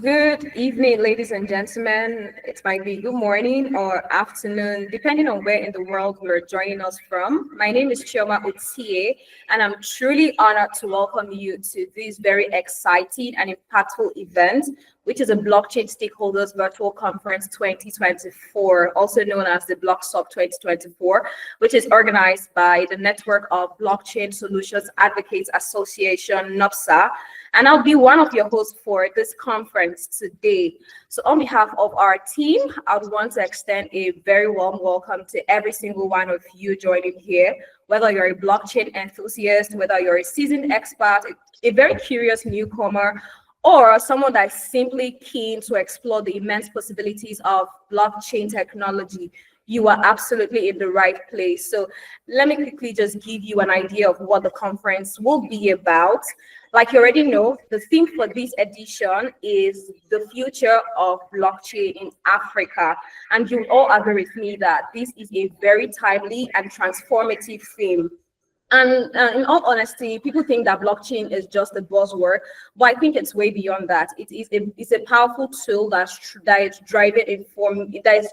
Good evening, ladies and gentlemen. It might be good morning or afternoon, depending on where in the world you're joining us from. My name is Chioma Otie, and I'm truly honored to welcome you to this very exciting and impactful event, which is a Blockchain Stakeholders Virtual Conference 2024, also known as the BLOCKSOC 2024, which is organized by the Network of Blockchain Solutions Advocates Association, NOBSAA. And I'll be one of your hosts for this conference today. So on behalf of our team, I would want to extend a very warm welcome to every single one of you joining here, whether you're a blockchain enthusiast, whether you're a seasoned expert, a very curious newcomer, or someone that's simply keen to explore the immense possibilities of blockchain technology. You are absolutely in the right place. So let me quickly just give you an idea of what the conference will be about. Like you already know, the theme for this edition is the future of blockchain in Africa. And you all agree with me that this is a very timely and transformative theme. And in all honesty, people think that blockchain is just a buzzword, but I think it's way beyond that. It's a powerful tool that is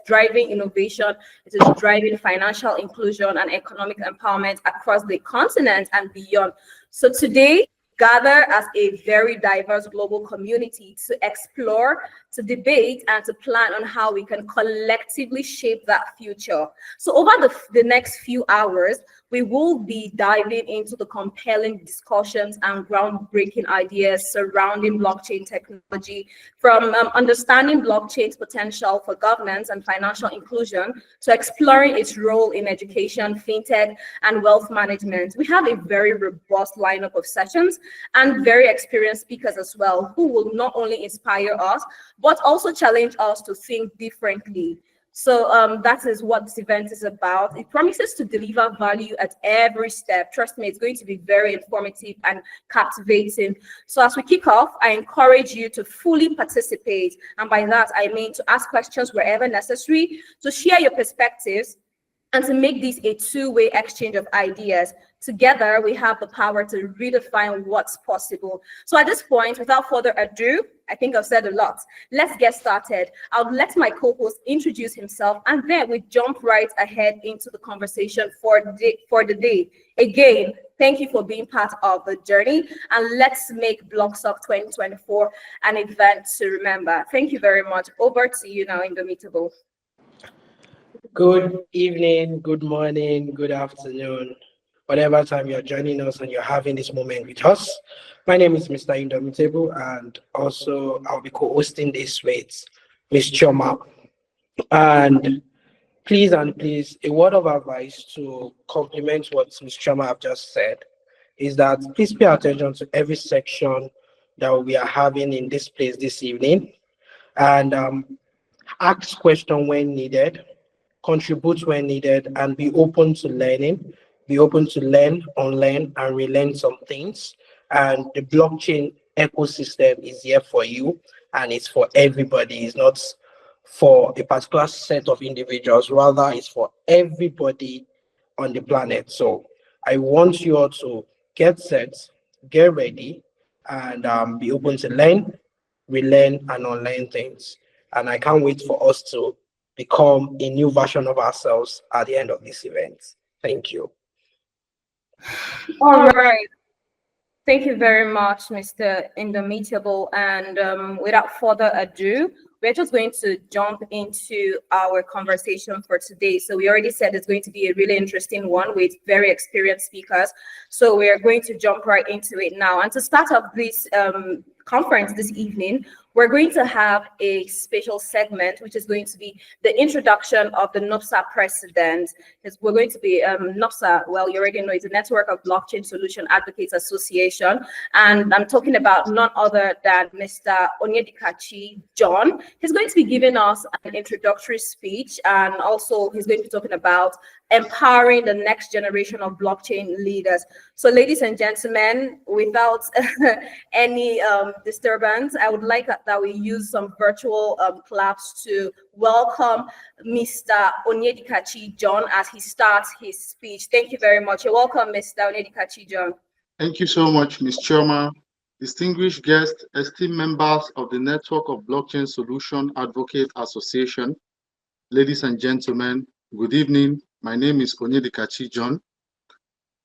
driving innovation, it is driving financial inclusion and economic empowerment across the continent and beyond. So today, gather as a very diverse global community to explore, to debate, and to plan on how we can collectively shape that future. So over the next few hours, we will be diving into the compelling discussions and groundbreaking ideas surrounding blockchain technology, from understanding blockchain's potential for governance and financial inclusion to exploring its role in education, fintech, and wealth management. We have a very robust lineup of sessions and very experienced speakers as well, who will not only inspire us, but also challenge us to think differently. So that is what this event is about. It promises to deliver value at every step. Trust me, it's going to be very informative and captivating. So as we kick off, I encourage you to fully participate. And by that, I mean to ask questions wherever necessary, to share your perspectives, and to make this a two-way exchange of ideas. Together, we have the power to redefine what's possible. So at this point, without further ado, I think I've said a lot. Let's get started. I'll let my co-host introduce himself, and then we jump right ahead into the conversation for the day. Again, thank you for being part of the journey, and let's make BLOCKSOC 2024 an event to remember. Thank you very much. Over to you now, Indomitable. Good evening, good morning, good afternoon, whatever time you're joining us and you're having this moment with us. My name is Mr. Indomitable, and also I'll be co-hosting this with Ms. Choma. And please, a word of advice to complement what Ms. Choma have just said is that please pay attention to every section that we are having in this place this evening, and ask questions when needed, contribute when needed, and be open to learning, be open to learn, unlearn, and relearn some things. And the blockchain ecosystem is here for you, and it's for everybody. It's not for a particular set of individuals, rather it's for everybody on the planet. So I want you all to get set, get ready, and be open to learn, relearn, and unlearn things. And I can't wait for us to become a new version of ourselves at the end of this event. Thank you. All right. Thank you very much, Mr. Indomitable. And without further ado, we're just going to jump into our conversation for today. So we already said it's going to be a really interesting one with very experienced speakers. So we're going to jump right into it now. And to start off this conference this evening, we're going to have a special segment, which is going to be the introduction of the NOBSAA president. We're going to be NOBSAA, well, you already know, it's a network of blockchain solution advocates association. And I'm talking about none other than Mr. Onyedikachi John. He's going to be giving us an introductory speech, and also he's going to be talking about empowering the next generation of blockchain leaders. So ladies and gentlemen, without any disturbance, I would like that we use some virtual claps to welcome Mr. Onyedikachi John as he starts his speech. Thank you very much. You're welcome, Mr. Onyedikachi John. Thank you so much, Ms. Choma. distinguished guests, esteemed members of the Network of Blockchain Solution Advocate Association, ladies and gentlemen, good evening. My name is Onyedikachi John.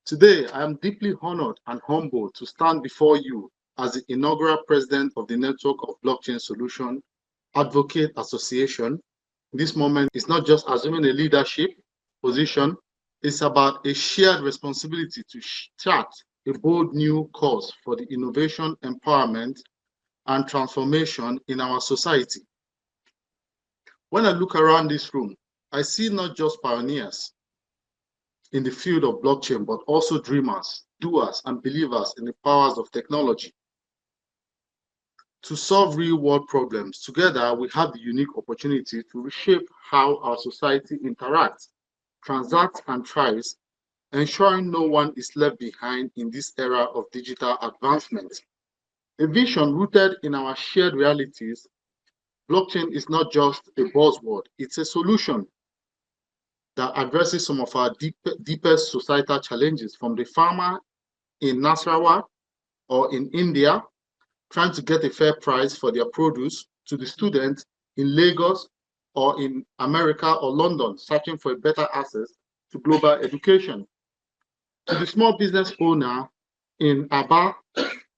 Today, I am deeply honored and humbled to stand before you as the inaugural president of the Network of Blockchain Solution Advocate Association. This moment is not just assuming a leadership position, it's about a shared responsibility to chart a bold new course for the innovation, empowerment, and transformation in our society. When I look around this room, I see not just pioneers in the field of blockchain, but also dreamers, doers, and believers in the powers of technology to solve real-world problems. Together, we have the unique opportunity to reshape how our society interacts, transacts, and thrives, ensuring no one is left behind in this era of digital advancement. A vision rooted in our shared realities, blockchain is not just a buzzword, it's a solution that addresses some of our deepest societal challenges, from the farmer in Nasarawa or in India trying to get a fair price for their produce, to the student in Lagos or in America or London searching for a better access to global education, to the small business owner in Aba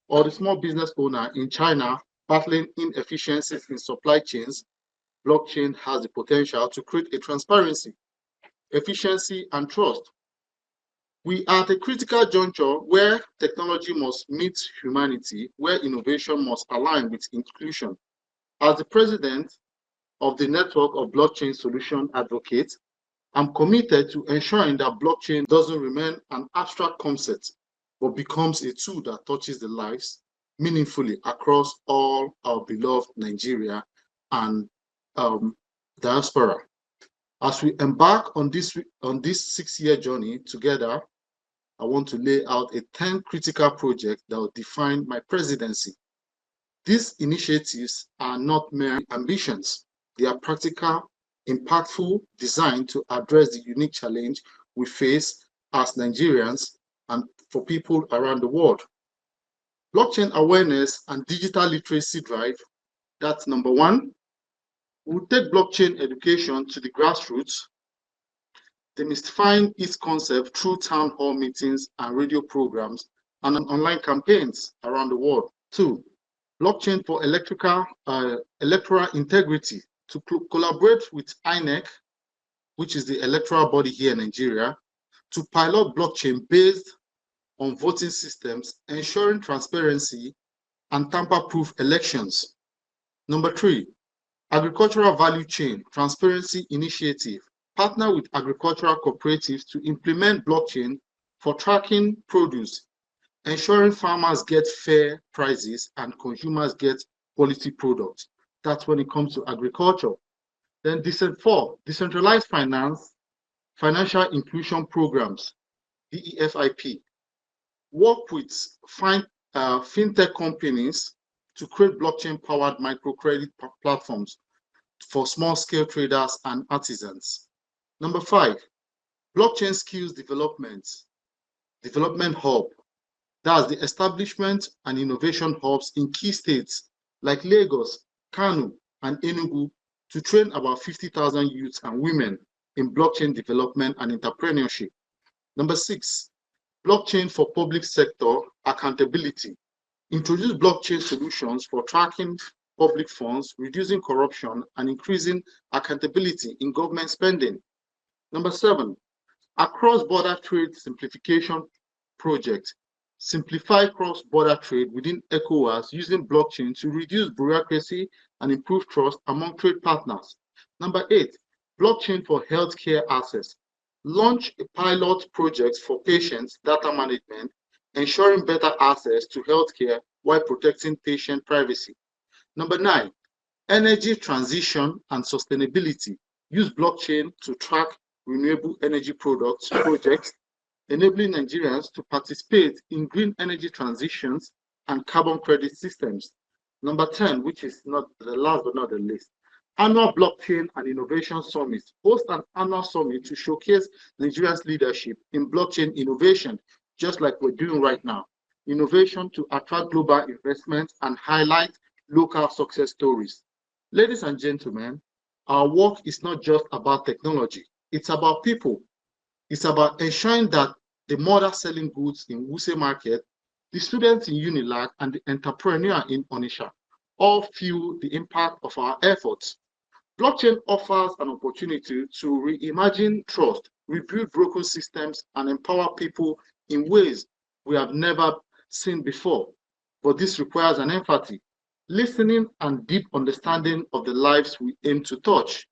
or the small business owner in China battling inefficiencies in supply chains. Blockchain has the potential to create a transparency, efficiency, and trust. We are at a critical juncture where technology must meet humanity, where innovation must align with inclusion. As the president of the Network of Blockchain Solution Advocates, I'm committed to ensuring that blockchain doesn't remain an abstract concept, but becomes a tool that touches the lives meaningfully across all our beloved Nigeria and diaspora. As we embark on this 6-year journey together, I want to lay out a 10 critical projects that will define my presidency. These initiatives are not mere ambitions. They are practical, impactful, designed to address the unique challenge we face as Nigerians and for people around the world. Blockchain awareness and digital literacy drive, that's number one. We'll take blockchain education to the grassroots, demystifying its concept through town hall meetings and radio programs and online campaigns around the world. Two, blockchain for electoral integrity, to collaborate with INEC, which is the electoral body here in Nigeria, to pilot blockchain based on voting systems, ensuring transparency and tamper-proof elections. Number three, agricultural value chain transparency initiative, partner with agricultural cooperatives to implement blockchain for tracking produce, ensuring farmers get fair prices and consumers get quality products. That's when it comes to agriculture. Then four, decentralized finance, financial inclusion programs, DEFIP. Work with fintech companies to create blockchain-powered microcredit platforms for small-scale traders and artisans. Number five, blockchain skills development hub. That's the establishment and innovation hubs in key states like Lagos, Kano, and Enugu to train about 50,000 youths and women in blockchain development and entrepreneurship. Number six, blockchain for public sector accountability. Introduce blockchain solutions for tracking public funds, reducing corruption, and increasing accountability in government spending. Number seven, a cross-border trade simplification project. Simplify cross-border trade within ECOWAS using blockchain to reduce bureaucracy and improve trust among trade partners. Number eight, blockchain for healthcare access. Launch a pilot project for patients' data management, ensuring better access to healthcare while protecting patient privacy. Number nine, energy transition and sustainability. Use blockchain to track renewable energy projects, enabling Nigerians to participate in green energy transitions and carbon credit systems. Number 10, which is not the last but not the least, annual blockchain and innovation summit. Host an annual summit to showcase Nigeria's leadership in blockchain innovation, just like we're doing right now. innovation to attract global investment and highlight local success stories. Ladies and gentlemen, our work is not just about technology, it's about people. It's about ensuring that the mother selling goods in Wuse market, the students in Unilag, and the entrepreneur in Onisha all feel the impact of our efforts. Blockchain offers an opportunity to reimagine trust, rebuild broken systems, and empower people in ways we have never seen before. But this requires an empathy, listening, and deep understanding of the lives we aim to touch.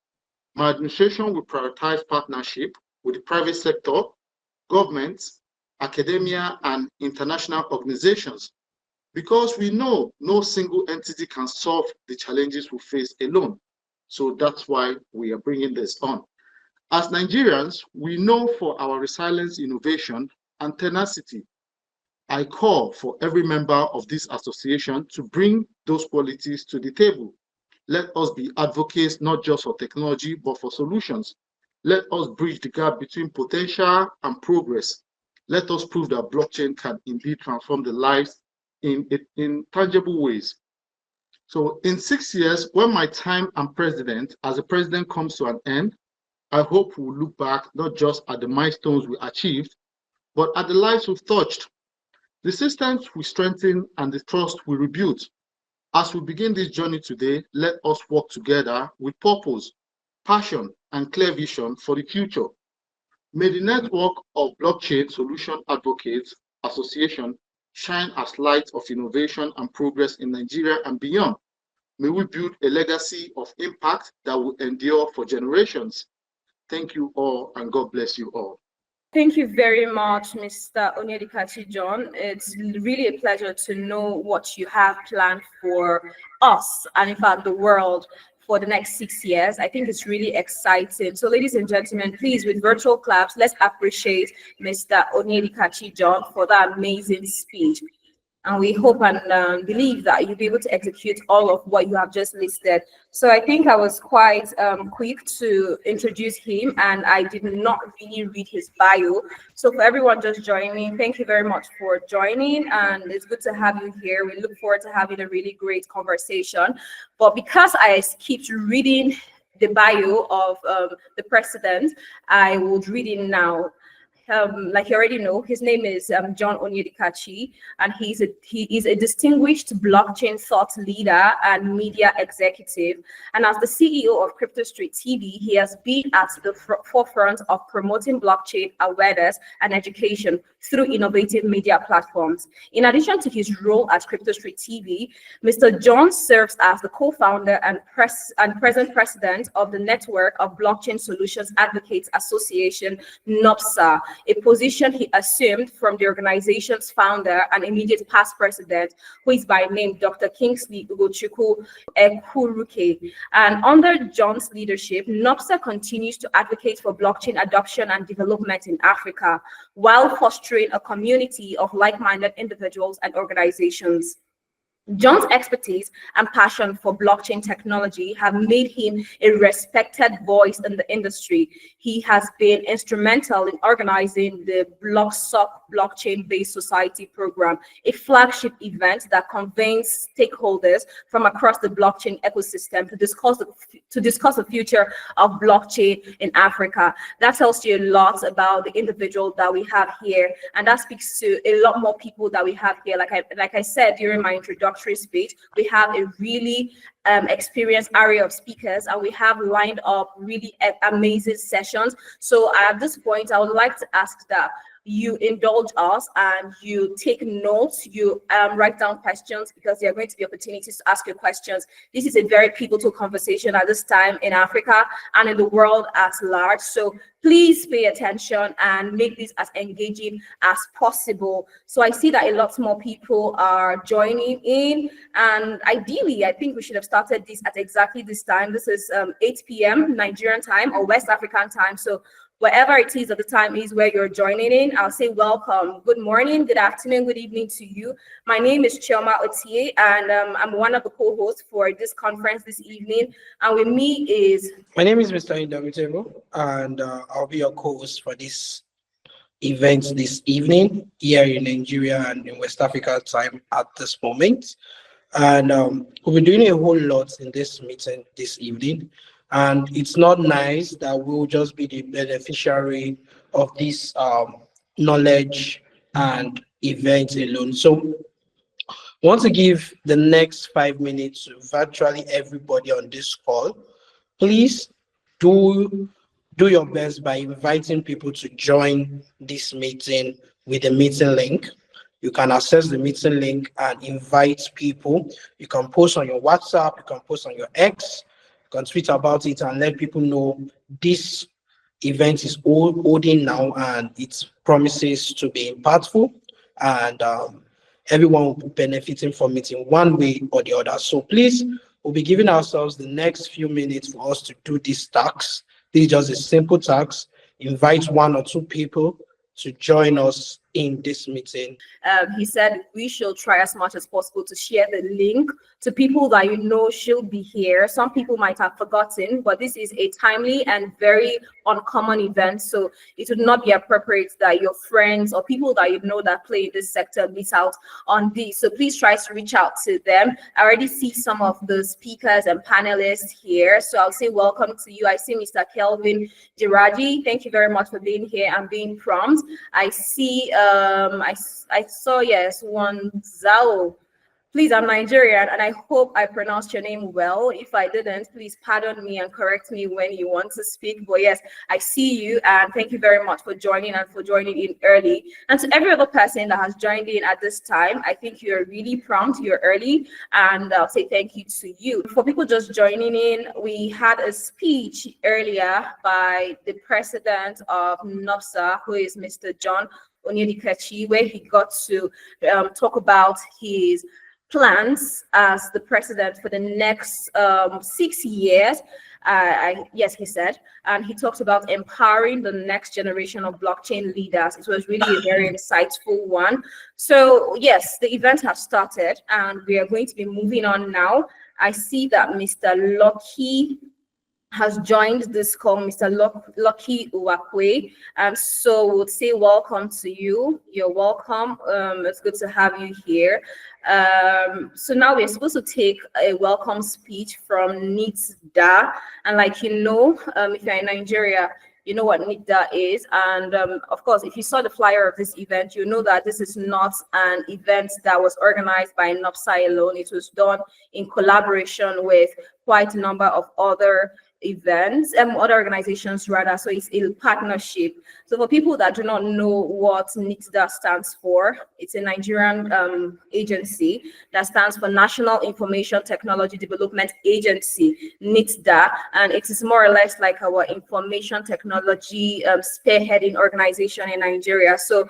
My administration will prioritize partnership with the private sector, governments, academia, and international organizations because we know no single entity can solve the challenges we face alone. So that's why we are bringing this on. As Nigerians, we know for our resilience, innovation, and tenacity. I call for every member of this association to bring those qualities to the table. Let us be advocates not just for technology, but for solutions. Let us bridge the gap between potential and progress. Let us prove that blockchain can indeed transform the lives in tangible ways. So in 6 years, when my time as a president comes to an end, I hope we'll look back not just at the milestones we achieved, but at the lives we've touched, the systems we strengthened, and the trust we rebuilt. As we begin this journey today, let us work together with purpose, passion, and clear vision for the future. May the network of Blockchain Solution Advocates Association shine as light of innovation and progress in Nigeria and beyond. May we build a legacy of impact that will endure for generations. Thank you all, and God bless you all. Thank you very much, Mr. Onyedikachi John. It's really a pleasure to know what you have planned for us and, in fact, the world for the next 6 years. I think it's really exciting. So, ladies and gentlemen, please, with virtual claps, let's appreciate Mr. Onyedikachi John for that amazing speech. And we hope and believe that you'll be able to execute all of what you have just listed. So I think I was quite quick to introduce him, and I did not really read his bio. So for everyone just joining, thank you very much for joining, and it's good to have you here. We look forward to having a really great conversation. But because I skipped reading the bio of the president, I would read it now. Like you already know, his name is John Onyedikachi, and he is a distinguished blockchain thought leader and media executive. And as the CEO of Crypto Street TV, he has been at the forefront of promoting blockchain awareness and education through innovative media platforms. In addition to his role at Crypto Street TV, Mr. John serves as the co-founder and present president of the network of Blockchain Solutions Advocates Association, NOBSAA, a position he assumed from the organization's founder and immediate past president, who is by name Dr. Kingsley Ugochukwu Ekuruke. And under John's leadership, NOBSAA continues to advocate for blockchain adoption and development in Africa, while fostering a community of like-minded individuals and organizations. John's expertise and passion for blockchain technology have made him a respected voice in the industry. He has been instrumental in organizing the BLOCKSOC Blockchain-Based Society Program, a flagship event that convenes stakeholders from across the blockchain ecosystem to discuss the future of blockchain in Africa. That tells you a lot about the individual that we have here, and that speaks to a lot more people that we have here. Like I said during my introduction speech, we have a really experienced area of speakers, and we have lined up really amazing sessions. So at this point, I would like to ask that you indulge us and you take notes, you write down questions, because there are going to be opportunities to ask your questions. This is a very pivotal conversation at this time in Africa and in the world at large. So please pay attention and make this as engaging as possible. So I see that a lot more people are joining in, and ideally, I think we should have started this at exactly this time. This is 8 p.m. Nigerian time or West African time. So wherever it is at the time is where you're joining in, I'll say welcome. Good morning, good afternoon, good evening to you. My name is Chioma Otie, and I'm one of the co-hosts for this conference this evening. And with me is... My name is Mr. Indomitable, and I'll be your co-host for this events this evening here in Nigeria and in West Africa time at this moment. And we'll be doing a whole lot in this meeting this evening. And it's not nice that we'll just be the beneficiary of this knowledge and events alone. So I want to give the next 5 minutes to virtually everybody on this call. Please do your best by inviting people to join this meeting with the meeting link. You can access the meeting link and invite people. You can post on your WhatsApp, you can post on your X, you can tweet about it and let people know this event is holding now and it promises to be impactful, and everyone will be benefiting from it in one way or the other. So please, we'll be giving ourselves the next few minutes for us to do these tasks. This is just a simple task. Invite 1 or 2 people to join us in this meeting. He said we should try as much as possible to share the link to people that you know should be here. Some people might have forgotten, but this is a timely and very uncommon event, so it would not be appropriate that your friends or people that you know that play in this sector miss out on this. So please try to reach out to them. I already see some of the speakers and panelists here, so I'll say welcome to you. I see Mr. Kelvin Jiraji. Thank you very much for being here and being prompt. I see I saw, yes, one Zao. Please, I'm Nigerian and I hope I pronounced your name well. If I didn't, please pardon me and correct me when you want to speak. But yes, I see you and thank you very much for joining and for joining in early. And to every other person that has joined in at this time, I think you're really prompt, you're early, and I'll say thank you to you. For people just joining in, we had a speech earlier by the president of NOBSAA, who is Mr. John Onyedikachi, where he got to talk about his plans as the president for the next 6 years. Yes, he said, and he talked about empowering the next generation of blockchain leaders. It was really a very insightful one. So yes, the event has started and we are going to be moving on now. I see that Mr. Lucky has joined this call, Mr. Lucky Uwakwe. So we'll say welcome to you. You're welcome. It's good to have you here. So now we're supposed to take a welcome speech from NITDA. And like you know, if you're in Nigeria, you know what NITDA is. And of course, if you saw the flyer of this event, you know that this is not an event that was organized by NOBSAA alone. It was done in collaboration with quite a number of other events and other organizations rather, so it's a partnership. So for people that do not know what NITDA stands for, it's a Nigerian agency that stands for National Information Technology Development Agency, NITDA, and it is more or less like our information technology spearheading organization in Nigeria. So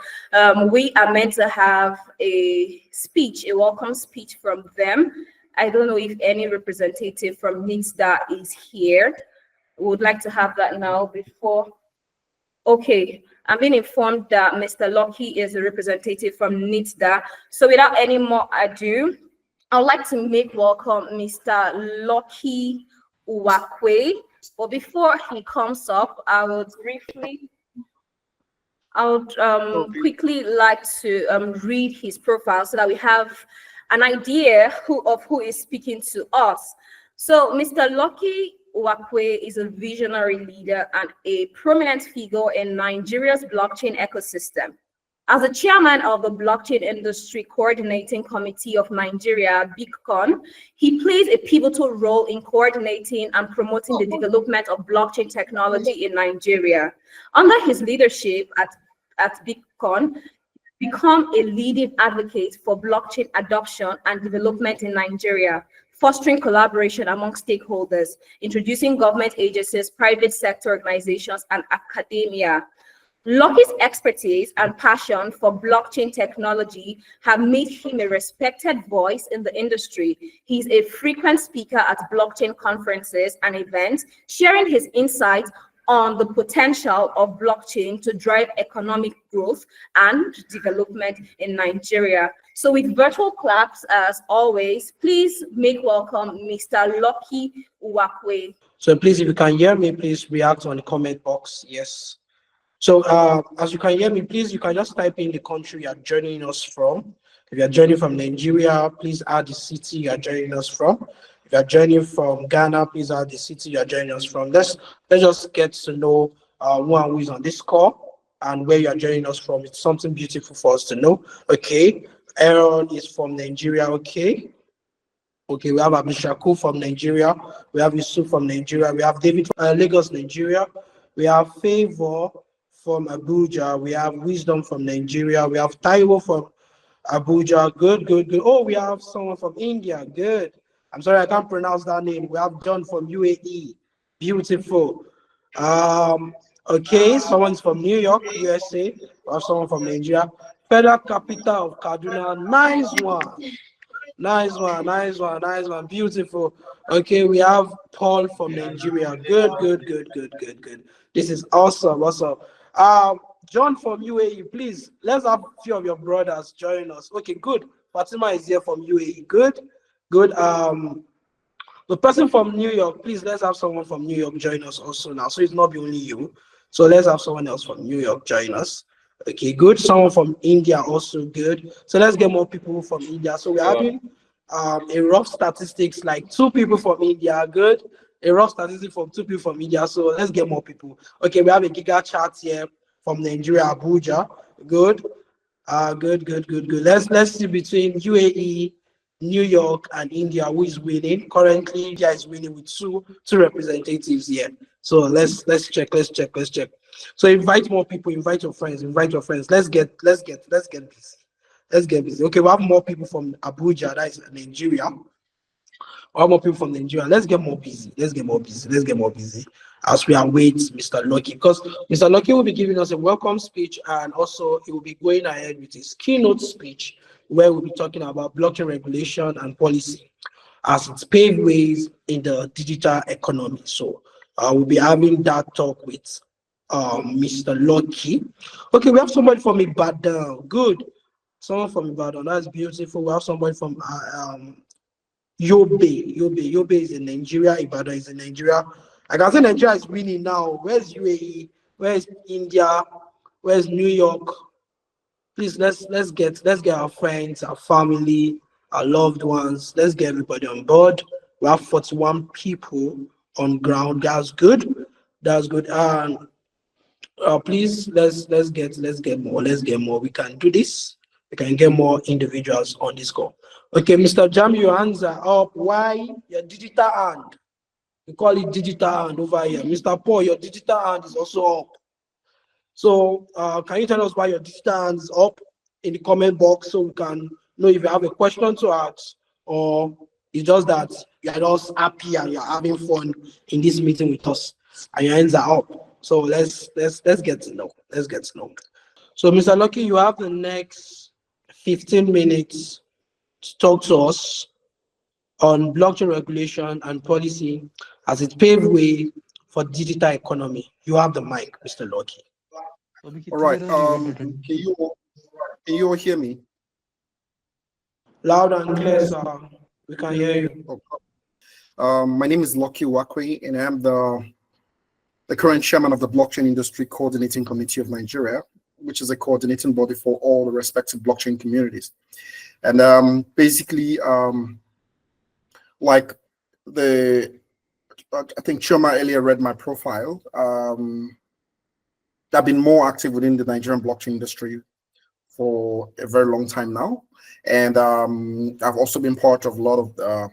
we are meant to have a speech, a welcome speech from them. I don't know if any representative from NITDA is here. We would like to have that now before. Okay, I'm being informed that Mr. Lucky is a representative from NITDA. So without any more ado, I'd like to make welcome Mr. Lucky Uwakwe. But before he comes up, I would quickly like to read his profile so that we have an idea of who is speaking to us. So Mr. Lucky Uwakwe is a visionary leader and a prominent figure in Nigeria's blockchain ecosystem. As the chairman of the Blockchain Industry Coordinating Committee of Nigeria, BICCON, he plays a pivotal role in coordinating and promoting the development of blockchain technology in Nigeria. Under his leadership at BICCON, become a leading advocate for blockchain adoption and development in Nigeria, fostering collaboration among stakeholders, introducing government agencies, private sector organizations, and academia. Lucky's expertise and passion for blockchain technology have made him a respected voice in the industry. He's a frequent speaker at blockchain conferences and events, sharing his insights on the potential of blockchain to drive economic growth and development in Nigeria. So with virtual claps, as always, please make welcome Mr. Lucky Uwakwe. So please, if you can hear me, please react on the comment box. Yes. So as you can hear me, please, you can just type in the country you're joining us from. If you're joining from Nigeria, please add the city you're joining us from. If you're joining from Ghana, please add the city you're joining us from. Let's just get to know who is on this call and where you're joining us from. It's something beautiful for us to know. Okay. Aaron is from Nigeria. Okay. Okay, we have Abishaku from Nigeria. We have Yusuf from Nigeria. We have David from Lagos, Nigeria. We have Favor from Abuja. We have Wisdom from Nigeria. We have Taiwo from Abuja. Good, good, good. Oh, we have someone from India. Good. I'm sorry, I can't pronounce that name. We have John from UAE. Beautiful. Okay, someone's from New York, USA. We have someone from Nigeria. Federal capital of Kaduna. Nice one. Nice one, nice one, nice one. Beautiful. Okay, we have Paul from Nigeria. Good, good, good, good, good, good. This is awesome, awesome. John from UAE, please, let's have a few of your brothers join us. Okay, good. Fatima is here from UAE. Good, good. The person from New York, please, let's have someone from New York join us also now. So it's not be only you. So let's have someone else from New York join us. Okay, good. Someone from India also good. So let's get more people from India. So we're having a rough statistics like 2 people from India. Good. A rough statistic from 2 people from India. So let's get more people. Okay, we have a giga chat here from Nigeria, Abuja. Good. Good, good, good, good. Let's see between UAE, New York, and India who is winning. Currently, India is winning with two representatives here. So let's check. So invite more people, invite your friends. Let's get busy. Let's get busy. Okay, we have more people from Abuja, that is Nigeria. Or more people from Nigeria. Let's get more busy. As we await Mr. Lucky, because Mr. Lucky will be giving us a welcome speech, and also he will be going ahead with his keynote speech where we'll be talking about blockchain regulation and policy as it's paved ways in the digital economy. So we'll be having that talk with Mr. Lucky. Okay, we have somebody from Ibadan. Good. Someone from Ibadan. That's beautiful. We have somebody from Yobe is in Nigeria. Ibadan is in Nigeria. I can say Nigeria is winning now. Where's UAE? Where's India? Where's New York? Please let's get our friends, our family, our loved ones. Let's get everybody on board. We have 41 people on ground. That's good. That's good. And please let's get more. We can do this. We can get more individuals on this call. Okay, Mr. Jam, your hands are up. Why your digital hand? We call it digital hand over here. Mr. Paul, your digital hand is also up. So can you tell us why your digital hand is up in the comment box so we can know if you have a question to ask, or it's just that you are just happy and you're having fun in this meeting with us and your hands are up. So let's get to know. So Mr. Lucky, you have the next 15 minutes to talk to us on blockchain regulation and policy as it paved way for digital economy. You have the mic, Mr. Lucky. All right. Can you all hear me? Loud and clear, sir. We can hear you. My name is Lucky Wakwe, and I am the current chairman of the Blockchain Industry Coordinating Committee of Nigeria, which is a coordinating body for all the respective blockchain communities. And basically, like I think Choma earlier read my profile. I've been more active within the Nigerian blockchain industry for a very long time now. And I've also been part of a lot of the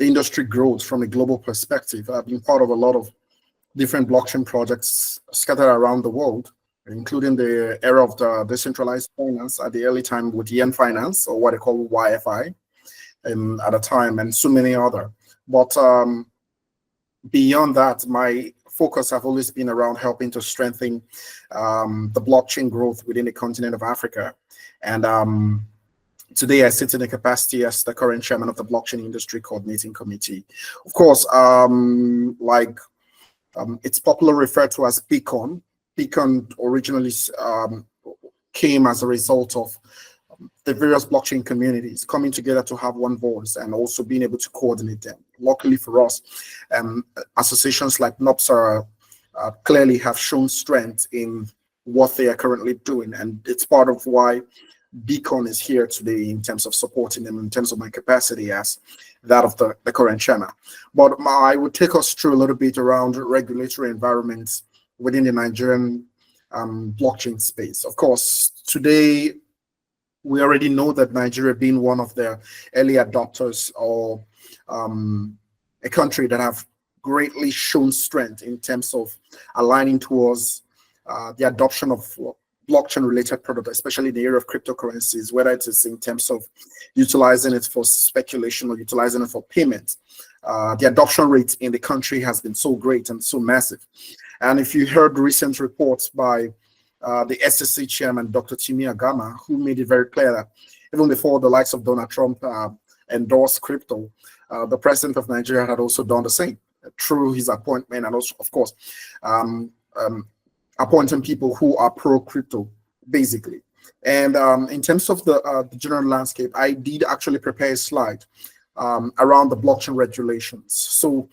industry growth from a global perspective. I've been part of a lot of different blockchain projects scattered around the world, including the era of the decentralized finance at the early time with Yen Finance, or what they call YFI, at the time, and so many other. But beyond that, my focus have always been around helping to strengthen the blockchain growth within the continent of Africa. And today I sit in the capacity as the current chairman of the Blockchain Industry Coordinating Committee. Of course, it's popularly referred to as Beacon. Beacon originally came as a result of the various blockchain communities coming together to have one voice and also being able to coordinate them. Luckily for us, associations like NOBSAA clearly have shown strength in what they are currently doing. And it's part of why Beacon is here today in terms of supporting them, in terms of my capacity as that of the current chairman. But I would take us through a little bit around regulatory environments within the Nigerian blockchain space. Of course, today we already know that Nigeria, being one of the early adopters, or a country that have greatly shown strength in terms of aligning towards the adoption of blockchain-related products, especially in the area of cryptocurrencies, whether it is in terms of utilizing it for speculation or utilizing it for payment. The adoption rate in the country has been so great and so massive. And if you heard recent reports by the SEC chairman, Dr. Timi Agama, who made it very clear that even before the likes of Donald Trump endorsed crypto, the president of Nigeria had also done the same through his appointment, and also, of course, appointing people who are pro-crypto, basically. And in terms of the general landscape, I did actually prepare a slide around the blockchain regulations. So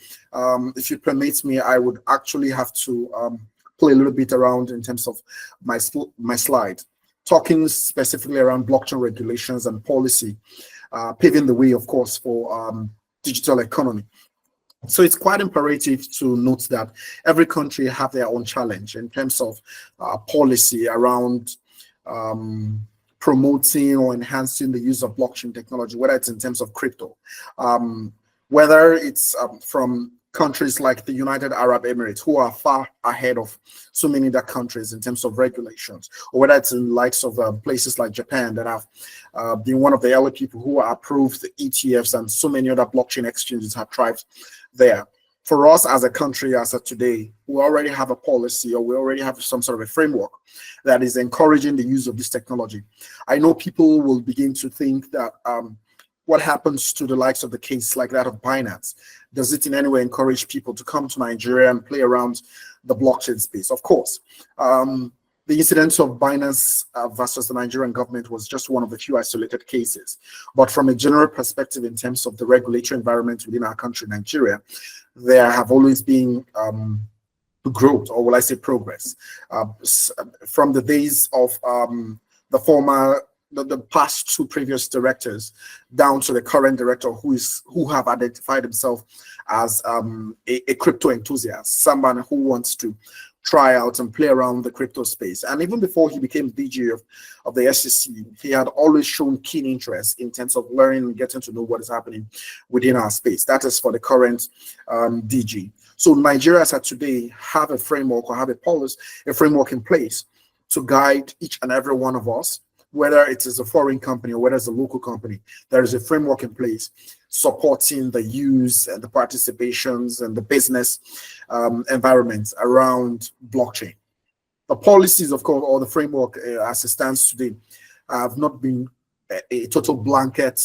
if you permit me, I would actually have to play a little bit around in terms of my slide, talking specifically around blockchain regulations and policy, paving the way, of course, for digital economy. So it's quite imperative to note that every country have their own challenge in terms of policy around promoting or enhancing the use of blockchain technology, whether it's in terms of crypto, whether it's from countries like the United Arab Emirates, who are far ahead of so many other countries in terms of regulations, or whether it's in the likes of places like Japan that have been one of the early people who approved the ETFs, and so many other blockchain exchanges have thrived there. For us as a country, as of today, we already have a policy, or we already have some sort of a framework that is encouraging the use of this technology. I know people will begin to think that what happens to the likes of the case like that of Binance? Does it in any way encourage people to come to Nigeria and play around the blockchain space? Of course. The incident of Binance versus the Nigerian government was just one of the few isolated cases. But from a general perspective, in terms of the regulatory environment within our country, Nigeria, there have always been growth, or will I say progress, from the days of the past two previous directors down to the current director who have identified himself as a crypto enthusiast, someone who wants to try out and play around the crypto space. And even before he became DG of the SEC, he had always shown keen interest in terms of learning and getting to know what is happening within our space. That is for the current DG. So Nigeria as of today have a framework, or have a policy, a framework in place to guide each and every one of us, whether it is a foreign company or whether it's a local company. There is a framework in place supporting the use and the participations and the business environments around blockchain. The policies, of course, or the framework as it stands today, have not been a total blanket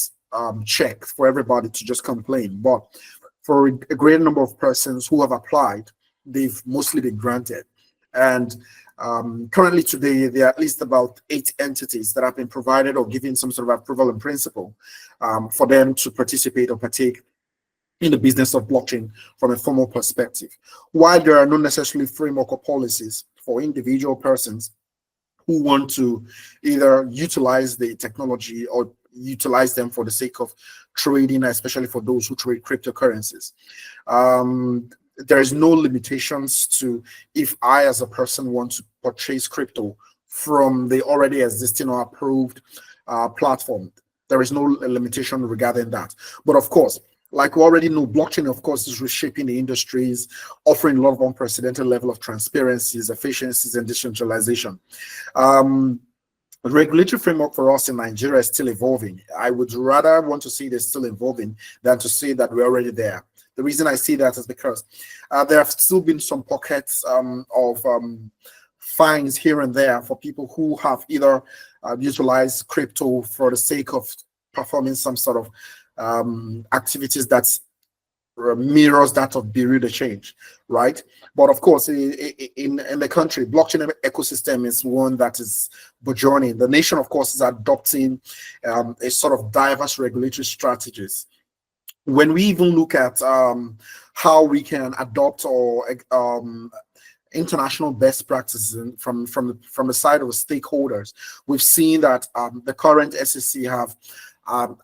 check for everybody to just complain. But for a great number of persons who have applied, they've mostly been granted. And currently today, there are at least about 8 entities that have been provided or given some sort of approval in principle for them to participate or partake in the business of blockchain from a formal perspective. While there are not necessarily framework or policies for individual persons who want to either utilize the technology or utilize them for the sake of trading, especially for those who trade cryptocurrencies. There is no limitations to if I as a person want to purchase crypto from the already existing or approved platform. There is no limitation regarding that. But of course, like we already know, blockchain, of course, is reshaping the industries, offering a lot of unprecedented level of transparencies, efficiencies, and decentralization. The regulatory framework for us in Nigeria is still evolving. I would rather want to see it is still evolving than to say that we're already there. The reason I see that is because there have still been some pockets of fines here and there for people who have either utilized crypto for the sake of performing some sort of activities that mirrors that of Bureau de Change, right? But of course, in the country, blockchain ecosystem is one that is burgeoning. The nation, of course, is adopting a sort of diverse regulatory strategies. When we even look at how we can adopt or international best practices from the side of stakeholders, we've seen that the current SEC have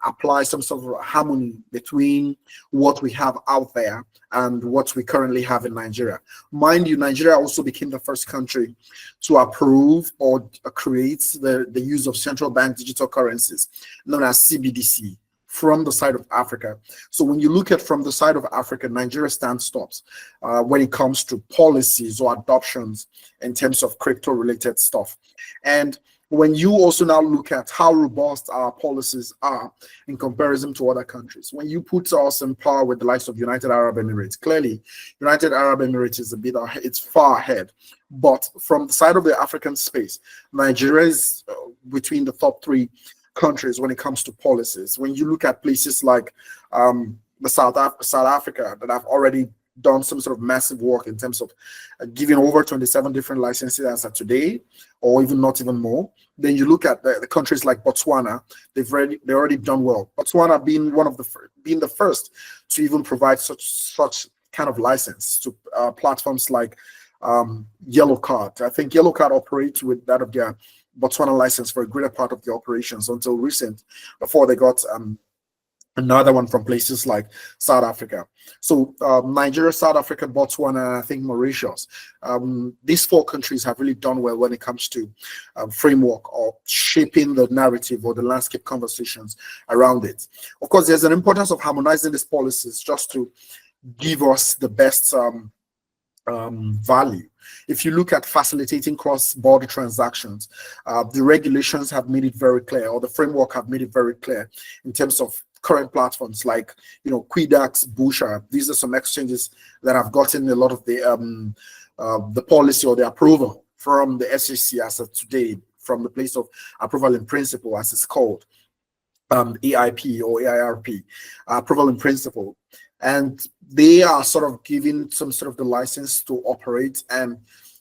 apply some sort of harmony between what we have out there and what we currently have in Nigeria. Mind you, Nigeria also became the first country to approve or create the use of central bank digital currencies known as CBDC from the side of Africa. So when you look at from the side of Africa, Nigeria stands tops when it comes to policies or adoptions in terms of crypto related stuff. And when you also now look at how robust our policies are in comparison to other countries, when you put us in par with the likes of United Arab Emirates, clearly United Arab Emirates is it's far ahead. But from the side of the African space, Nigeria is between the top 3 countries when it comes to policies. When you look at places like South Africa that have already done some sort of massive work in terms of giving over 27 different licenses as of today, or even not even more. Then you look at the countries like Botswana, they've already done well. Botswana being the first to even provide such kind of license to platforms like Yellow Card. I think Yellow Card operates with that of their Botswana license for a greater part of the operations until recent, before they got another one from places like South Africa. So Nigeria, South Africa, Botswana, and I think Mauritius. These 4 countries have really done well when it comes to framework or shaping the narrative or the landscape conversations around it. Of course, there's an importance of harmonizing these policies just to give us the best value. If you look at facilitating cross-border transactions, the regulations have made it very clear, or the framework have made it very clear in terms of current platforms like, Quidax, Busha. These are some exchanges that have gotten a lot of the policy or the approval from the SEC as of today, from the place of approval in principle, as it's called, EIP or AIRP, approval in principle. And they are sort of giving some sort of the license to operate and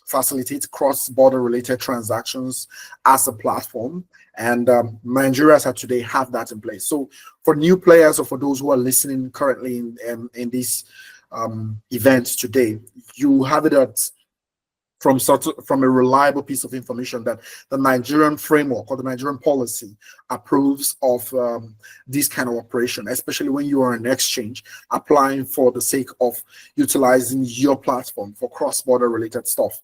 facilitate cross-border related transactions as a platform. And Nigeria as of today have that in place. So for new players or for those who are listening currently in these events today, you have it at from a reliable piece of information that the Nigerian framework or the Nigerian policy approves of this kind of operation, especially when you are an exchange applying for the sake of utilizing your platform for cross-border related stuff.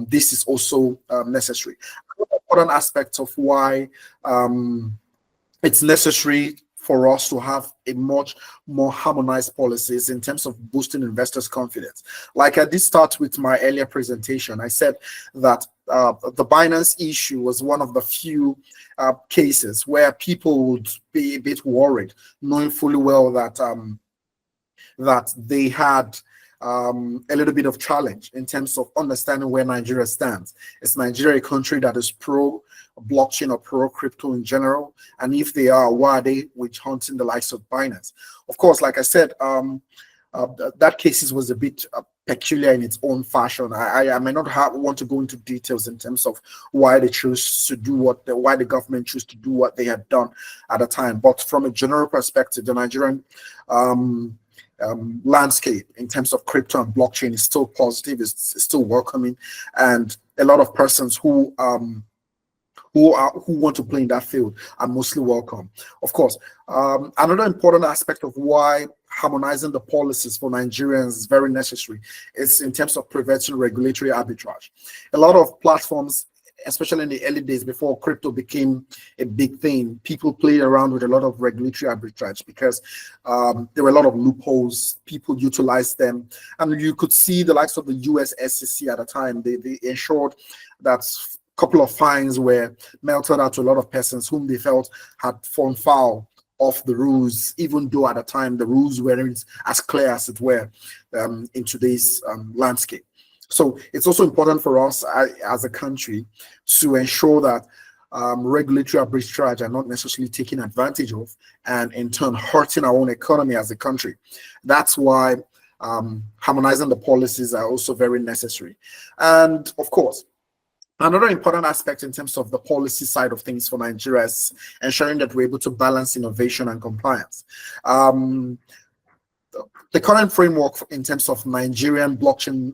This is also necessary. Another important aspect of why it's necessary for us to have a much more harmonized policies in terms of boosting investors' confidence. Like I did start with my earlier presentation, I said that the Binance issue was one of the few cases where people would be a bit worried, knowing fully well that that they had a little bit of challenge in terms of understanding where Nigeria stands. Is Nigeria a country that is pro blockchain or pro crypto in general? And if they are, why are they witch hunting the likes of Binance? Of course, like I said, that case was a bit peculiar in its own fashion. I may not want to go into details in terms of why they chose to do why the government chose to do what they had done at the time. But from a general perspective, the Nigerian landscape in terms of crypto and blockchain is still positive, is still welcoming, and a lot of persons who want to play in that field are mostly welcome. Of course, another important aspect of why harmonizing the policies for Nigerians is very necessary is in terms of preventing regulatory arbitrage. A lot of platforms, especially in the early days before crypto became a big thing, people played around with a lot of regulatory arbitrage because there were a lot of loopholes, people utilized them. And you could see the likes of the US SEC at the time, they ensured that couple of fines were melted out to a lot of persons whom they felt had fallen foul of the rules, even though at the time the rules weren't as clear as it were in today's landscape. So it's also important for us as a country to ensure that regulatory arbitrage are not necessarily taken advantage of and in turn hurting our own economy as a country. That's why harmonizing the policies are also very necessary. And of course, another important aspect in terms of the policy side of things for Nigeria is ensuring that we're able to balance innovation and compliance. The current framework in terms of Nigerian blockchain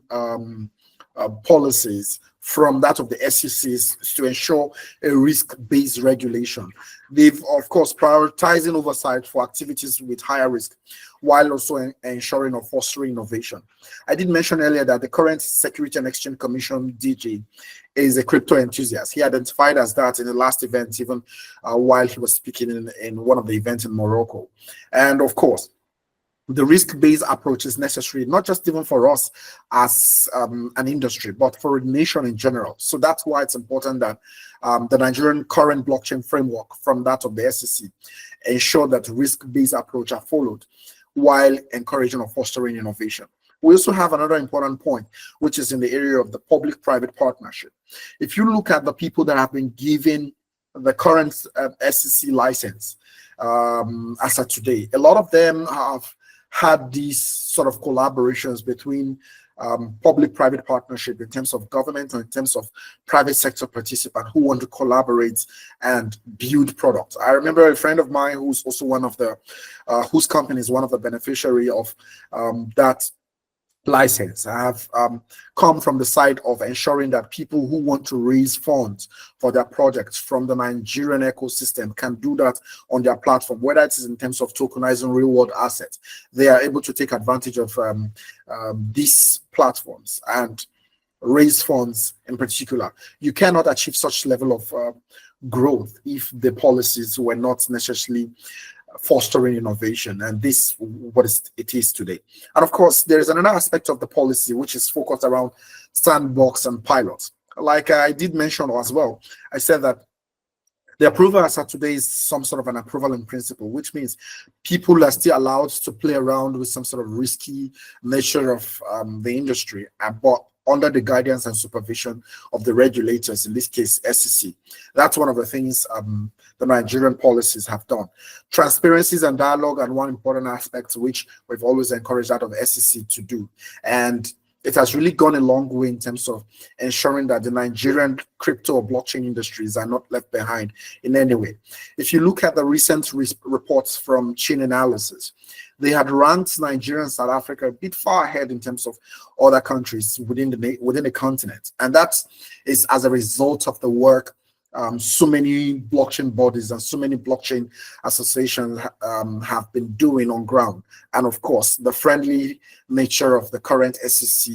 policies from that of the SECs to ensure a risk-based regulation. They've, of course, prioritizing oversight for activities with higher risk, while also ensuring or fostering innovation. I did mention earlier that the current Security and Exchange Commission DG is a crypto enthusiast. He identified as that in the last event, even while he was speaking in one of the events in Morocco. And of course, the risk-based approach is necessary, not just even for us as an industry, but for a nation in general. So that's why it's important that the Nigerian current blockchain framework from that of the SEC ensure that risk-based approach are followed while encouraging or fostering innovation. We also have another important point, which is in the area of the public-private partnership. If you look at the people that have been given the current SEC license as of today, a lot of them have had these sort of collaborations between public-private partnership in terms of government or in terms of private sector participants who want to collaborate and build products. I remember a friend of mine who's also one of the, whose company is one of the beneficiary of that license. I have come from the side of ensuring that people who want to raise funds for their projects from the Nigerian ecosystem can do that on their platform, whether it is in terms of tokenizing real world assets. They are able to take advantage of these platforms and raise funds in particular. You cannot achieve such level of growth if the policies were not necessarily fostering innovation, and this what it is today. And of course, there is another aspect of the policy which is focused around sandbox and pilots. Like I did mention as well, I said that the approval as of today is some sort of an approval in principle, which means people are still allowed to play around with some sort of risky nature of the industry, but under the guidance and supervision of the regulators, in this case, SEC. That's one of the things the Nigerian policies have done. Transparencies and dialogue are one important aspect which we've always encouraged out of SEC to do. And it has really gone a long way in terms of ensuring that the Nigerian crypto or blockchain industries are not left behind in any way. If you look at the recent reports from Chainalysis, they had ranked Nigeria and South Africa a bit far ahead in terms of other countries within the continent. And that is as a result of the work so many blockchain bodies and so many blockchain associations have been doing on ground. And of course, the friendly nature of the current SEC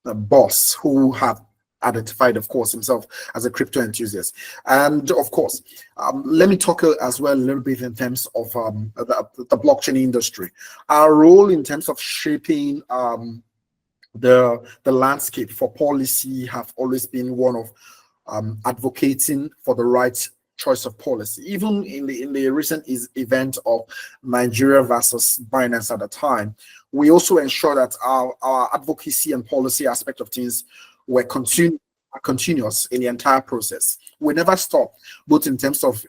boss, who have identified, of course, himself as a crypto enthusiast. And of course, let me talk as well a little bit in terms of the blockchain industry. Our role in terms of shaping the landscape for policy have always been one of advocating for the right choice of policy. Even in the recent event of Nigeria versus Binance at the time, we also ensure that our advocacy and policy aspect of things were continuous in the entire process. We never stop, both in terms of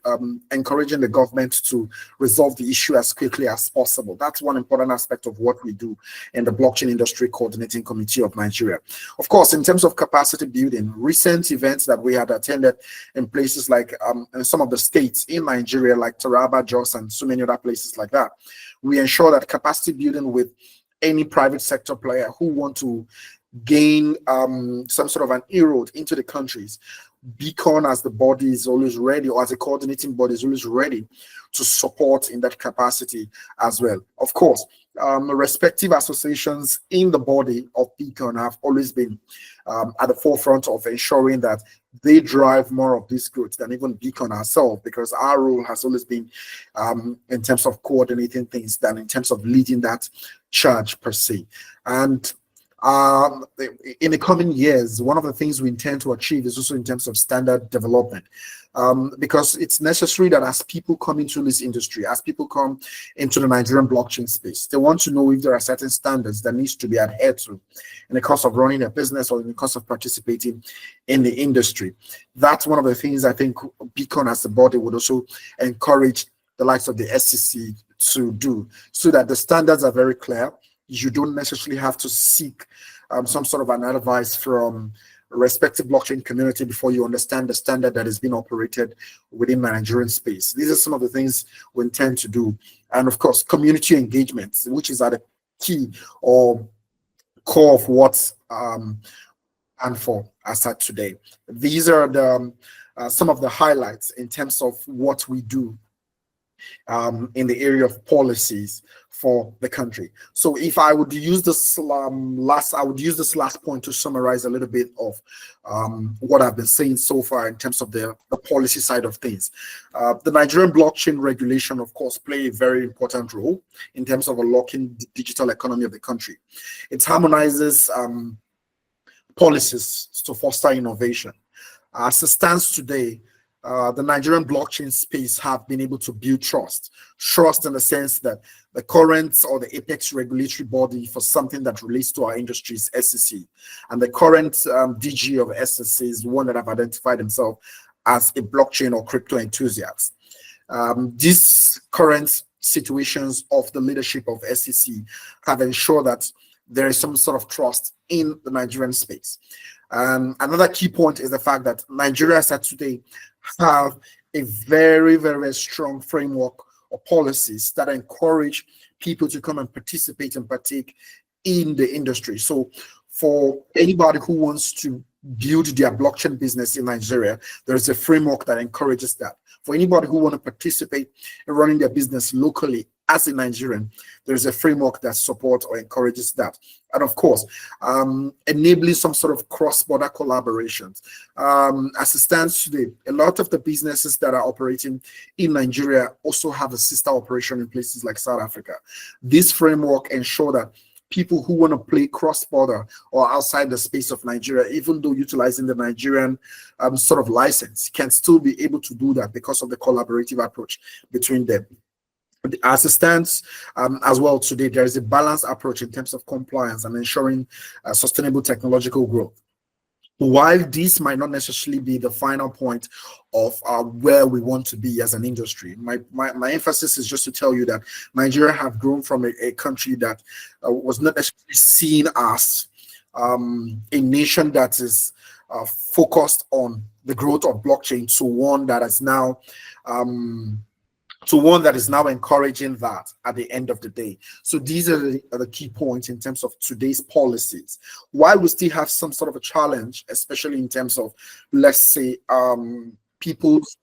encouraging the government to resolve the issue as quickly as possible. That's one important aspect of what we do in the Blockchain Industry Coordinating Committee of Nigeria. Of course, in terms of capacity building, recent events that we had attended in places like in some of the states in Nigeria, like Taraba, Jos, and so many other places like that, we ensure that capacity building with any private sector player who want to gain some sort of an inroad into the countries, Beacon as the body is always ready, or as a coordinating body is always ready to support in that capacity as well. Of course, respective associations in the body of Beacon have always been at the forefront of ensuring that they drive more of this growth than even Beacon ourselves, because our role has always been in terms of coordinating things than in terms of leading that charge per se. And in the coming years, one of the things we intend to achieve is also in terms of standard development, because it's necessary that as people come into this industry, as people come into the Nigerian blockchain space, they want to know if there are certain standards that needs to be adhered to in the course of running a business or in the course of participating in the industry. That's one of the things I think Beacon as a body would also encourage the likes of the SEC to do, so that the standards are very clear. You don't necessarily have to seek some sort of an advice from a respective blockchain community before you understand the standard that is being operated within the Nigerian space. These are some of the things we intend to do. And of course, community engagement, which is at a key or core of what and for as at today. These are the some of the highlights in terms of what we do in the area of policies for the country. So if I would use this last point to summarize a little bit of what I've been saying so far in terms of the policy side of things. The Nigerian blockchain regulation, of course, play a very important role in terms of unlocking the digital economy of the country. It harmonizes policies to foster innovation. As it stands today, the Nigerian blockchain space have been able to build trust in the sense that the current or the apex regulatory body for something that relates to our industry is SEC, and the current DG of SEC is one that have identified himself as a blockchain or crypto enthusiast. These current situations of the leadership of SEC have ensured that there is some sort of trust in the Nigerian space. Another key point is the fact that Nigeria as at today have a very, very strong framework or policies that encourage people to come and participate and partake in the industry. So for anybody who wants to build their blockchain business in Nigeria, there's a framework that encourages that. For anybody who want to participate in running their business locally as a Nigerian, there's a framework that supports or encourages that. And of course, enabling some sort of cross-border collaborations. As it stands today, a lot of the businesses that are operating in Nigeria also have a sister operation in places like South Africa. This framework ensures that people who want to play cross-border or outside the space of Nigeria, even though utilizing the Nigerian sort of license, can still be able to do that because of the collaborative approach between them. As it stands as well today, there is a balanced approach in terms of compliance and ensuring sustainable technological growth. While this might not necessarily be the final point of where we want to be as an industry, my emphasis is just to tell you that Nigeria have grown from a country that was not necessarily seen as a nation that is focused on the growth of blockchain to one that is now encouraging that at the end of the day. So these are the key points in terms of today's policies. While we still have some sort of a challenge, especially in terms of, let's say, people's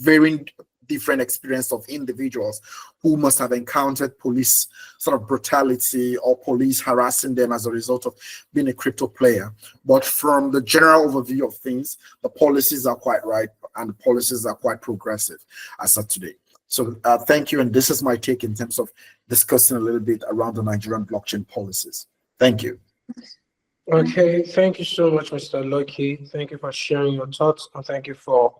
varying different experience of individuals who must have encountered police sort of brutality or police harassing them as a result of being a crypto player. But from the general overview of things, the policies are quite right and the policies are quite progressive as of today. So thank you, and this is my take in terms of discussing a little bit around the Nigerian blockchain policies. Thank you. Okay, thank you so much, Mr. Lucky. Thank you for sharing your thoughts, and thank you for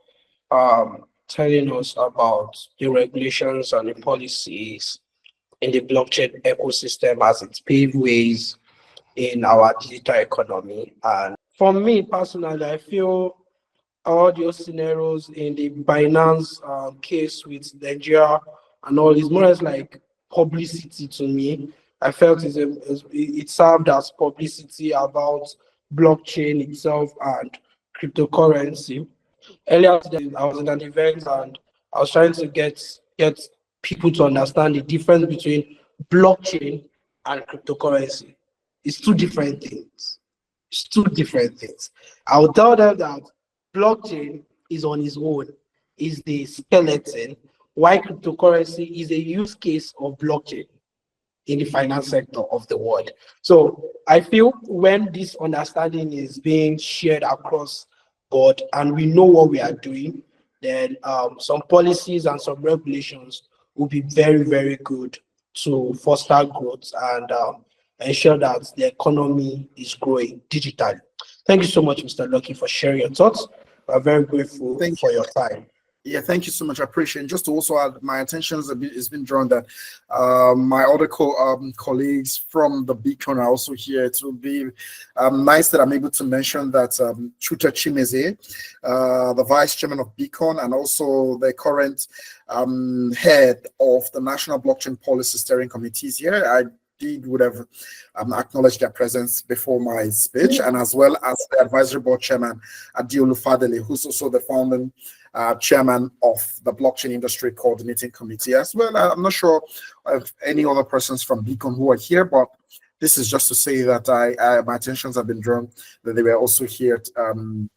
telling us about the regulations and the policies in the blockchain ecosystem as it paves ways in our digital economy. And for me personally, I feel all those scenarios in the Binance case with Nigeria and all is more or less like publicity to me. I felt it served as publicity about blockchain itself and cryptocurrency. Earlier today, I was in an event and I was trying to get people to understand the difference between blockchain and cryptocurrency. It's two different things. It's two different things. I will tell them that blockchain is on its own, is the skeleton, while cryptocurrency is a use case of blockchain in the finance sector of the world. So I feel when this understanding is being shared across board and we know what we are doing, then some policies and some regulations will be very, very good to foster growth and ensure that the economy is growing digitally. Thank you so much, Mr. Lucky, for sharing your thoughts. We're very grateful for your time. Yeah, thank you so much. I appreciate it. And just to also add, my attention has been drawn that my other colleagues from the Beacon are also here. It will be nice that I'm able to mention that Chuta Chimeze, the vice chairman of Beacon, and also the current head of the National Blockchain Policy Steering Committee is here. I would have acknowledged their presence before my speech, and as well as the advisory board chairman Adiolu Fadele, who's also the founding chairman of the Blockchain Industry Coordinating Committee as well. I'm not sure of any other persons from Beacon who are here, but this is just to say that my attentions have been drawn that they were also here on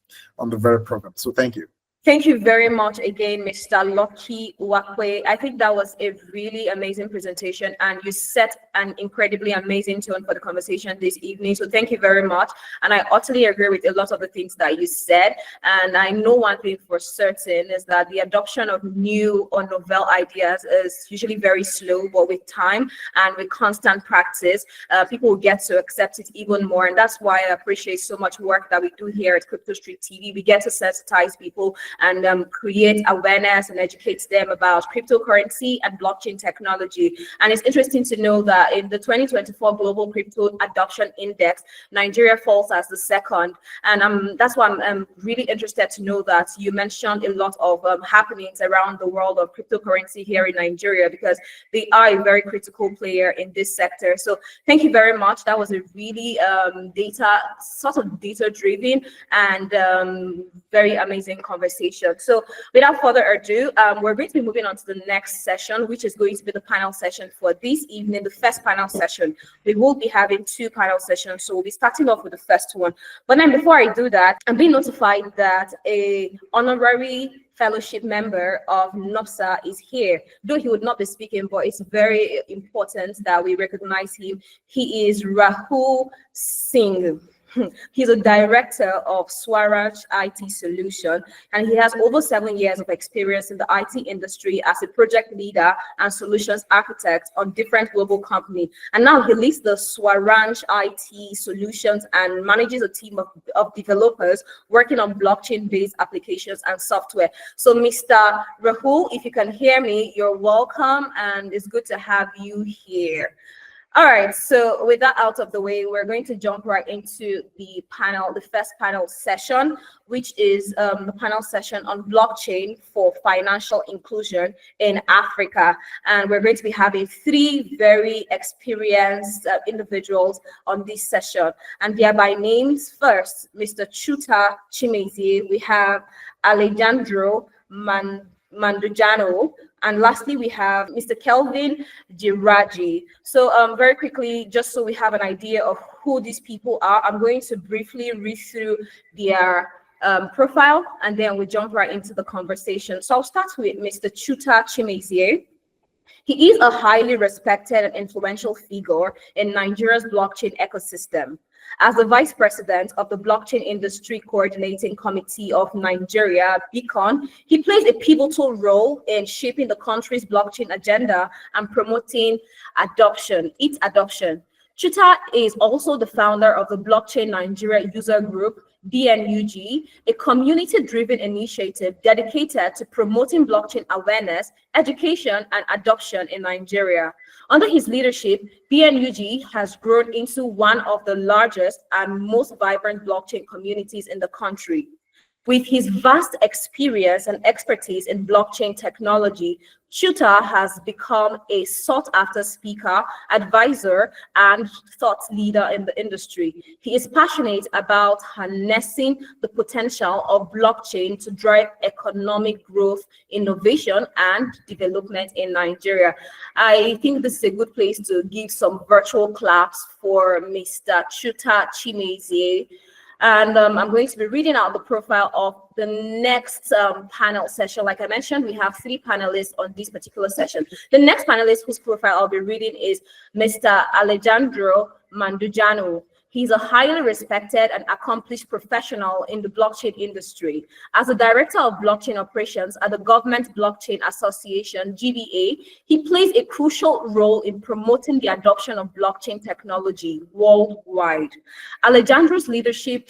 the very program. So thank you. Thank you very much again, Mr. Lucky Wakwe. I think that was a really amazing presentation, and you set an incredibly amazing tone for the conversation this evening. So thank you very much. And I utterly agree with a lot of the things that you said. And I know one thing for certain is that the adoption of new or novel ideas is usually very slow, but with time and with constant practice, people will get to accept it even more. And that's why I appreciate so much work that we do here at Crypto Street TV. We get to sensitize people and create awareness and educate them about cryptocurrency and blockchain technology. And it's interesting to know that in the 2024 Global Crypto Adoption Index, Nigeria falls as the second. And that's why I'm really interested to know that you mentioned a lot of happenings around the world of cryptocurrency here in Nigeria, because they are a very critical player in this sector. So thank you very much. That was a really data-driven and very amazing conversation. So without further ado, we're going to be moving on to the next session, which is going to be the panel session for this evening, the first panel session. We will be having two panel sessions, so we'll be starting off with the first one. But then before I do that, I'm being notified that a honorary fellowship member of NOBSAA is here. Though he would not be speaking, but it's very important that we recognize him. He is Rahul Singh. He's a director of Swaraj IT Solution, and he has over 7 years of experience in the IT industry as a project leader and solutions architect on different global companies. And now he leads the Swaraj IT Solutions and manages a team of developers working on blockchain-based applications and software. So Mr. Rahul, if you can hear me, you're welcome, and it's good to have you here. All right, so with that out of the way, we're going to jump right into the panel, the first panel session, which is the panel session on blockchain for financial inclusion in Africa. And we're going to be having three very experienced individuals on this session. And they are by names. First, Mr. Chuta Chimezie. We have Alejandro Mandujano. And lastly, we have Mr. Kelvin Giraji. So very quickly, just so we have an idea of who these people are, I'm going to briefly read through their profile, and then we jump right into the conversation. So I'll start with Mr. Chuta Chimezie. He is a highly respected and influential figure in Nigeria's blockchain ecosystem. As the Vice President of the Blockchain Industry Coordinating Committee of Nigeria, BCON, he plays a pivotal role in shaping the country's blockchain agenda and promoting its adoption. Chuta is also the founder of the Blockchain Nigeria User Group, BNUG, a community-driven initiative dedicated to promoting blockchain awareness, education, and adoption in Nigeria. Under his leadership, BNUG has grown into one of the largest and most vibrant blockchain communities in the country. With his vast experience and expertise in blockchain technology, Chuta has become a sought-after speaker, advisor, and thought leader in the industry. He is passionate about harnessing the potential of blockchain to drive economic growth, innovation, and development in Nigeria. I think this is a good place to give some virtual claps for Mr. Chuta Chimezie. And I'm going to be reading out the profile of the next panel session. Like I mentioned, we have three panelists on this particular session. The next panelist whose profile I'll be reading is Mr. Alejandro Mandujano. He's a highly respected and accomplished professional in the blockchain industry. As a director of blockchain operations at the Government Blockchain Association, GBA, he plays a crucial role in promoting the adoption of blockchain technology worldwide. Alejandro's leadership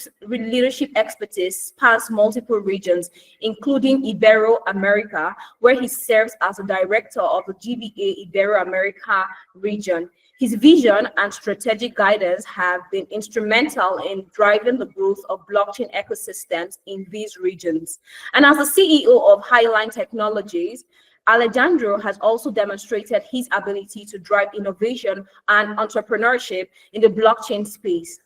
expertise spans multiple regions, including Ibero-America, where he serves as a director of the GBA Ibero-America region. His vision and strategic guidance have been instrumental in driving the growth of blockchain ecosystems in these regions. And as the CEO of Highline Technologies, Alejandro has also demonstrated his ability to drive innovation and entrepreneurship in the blockchain space.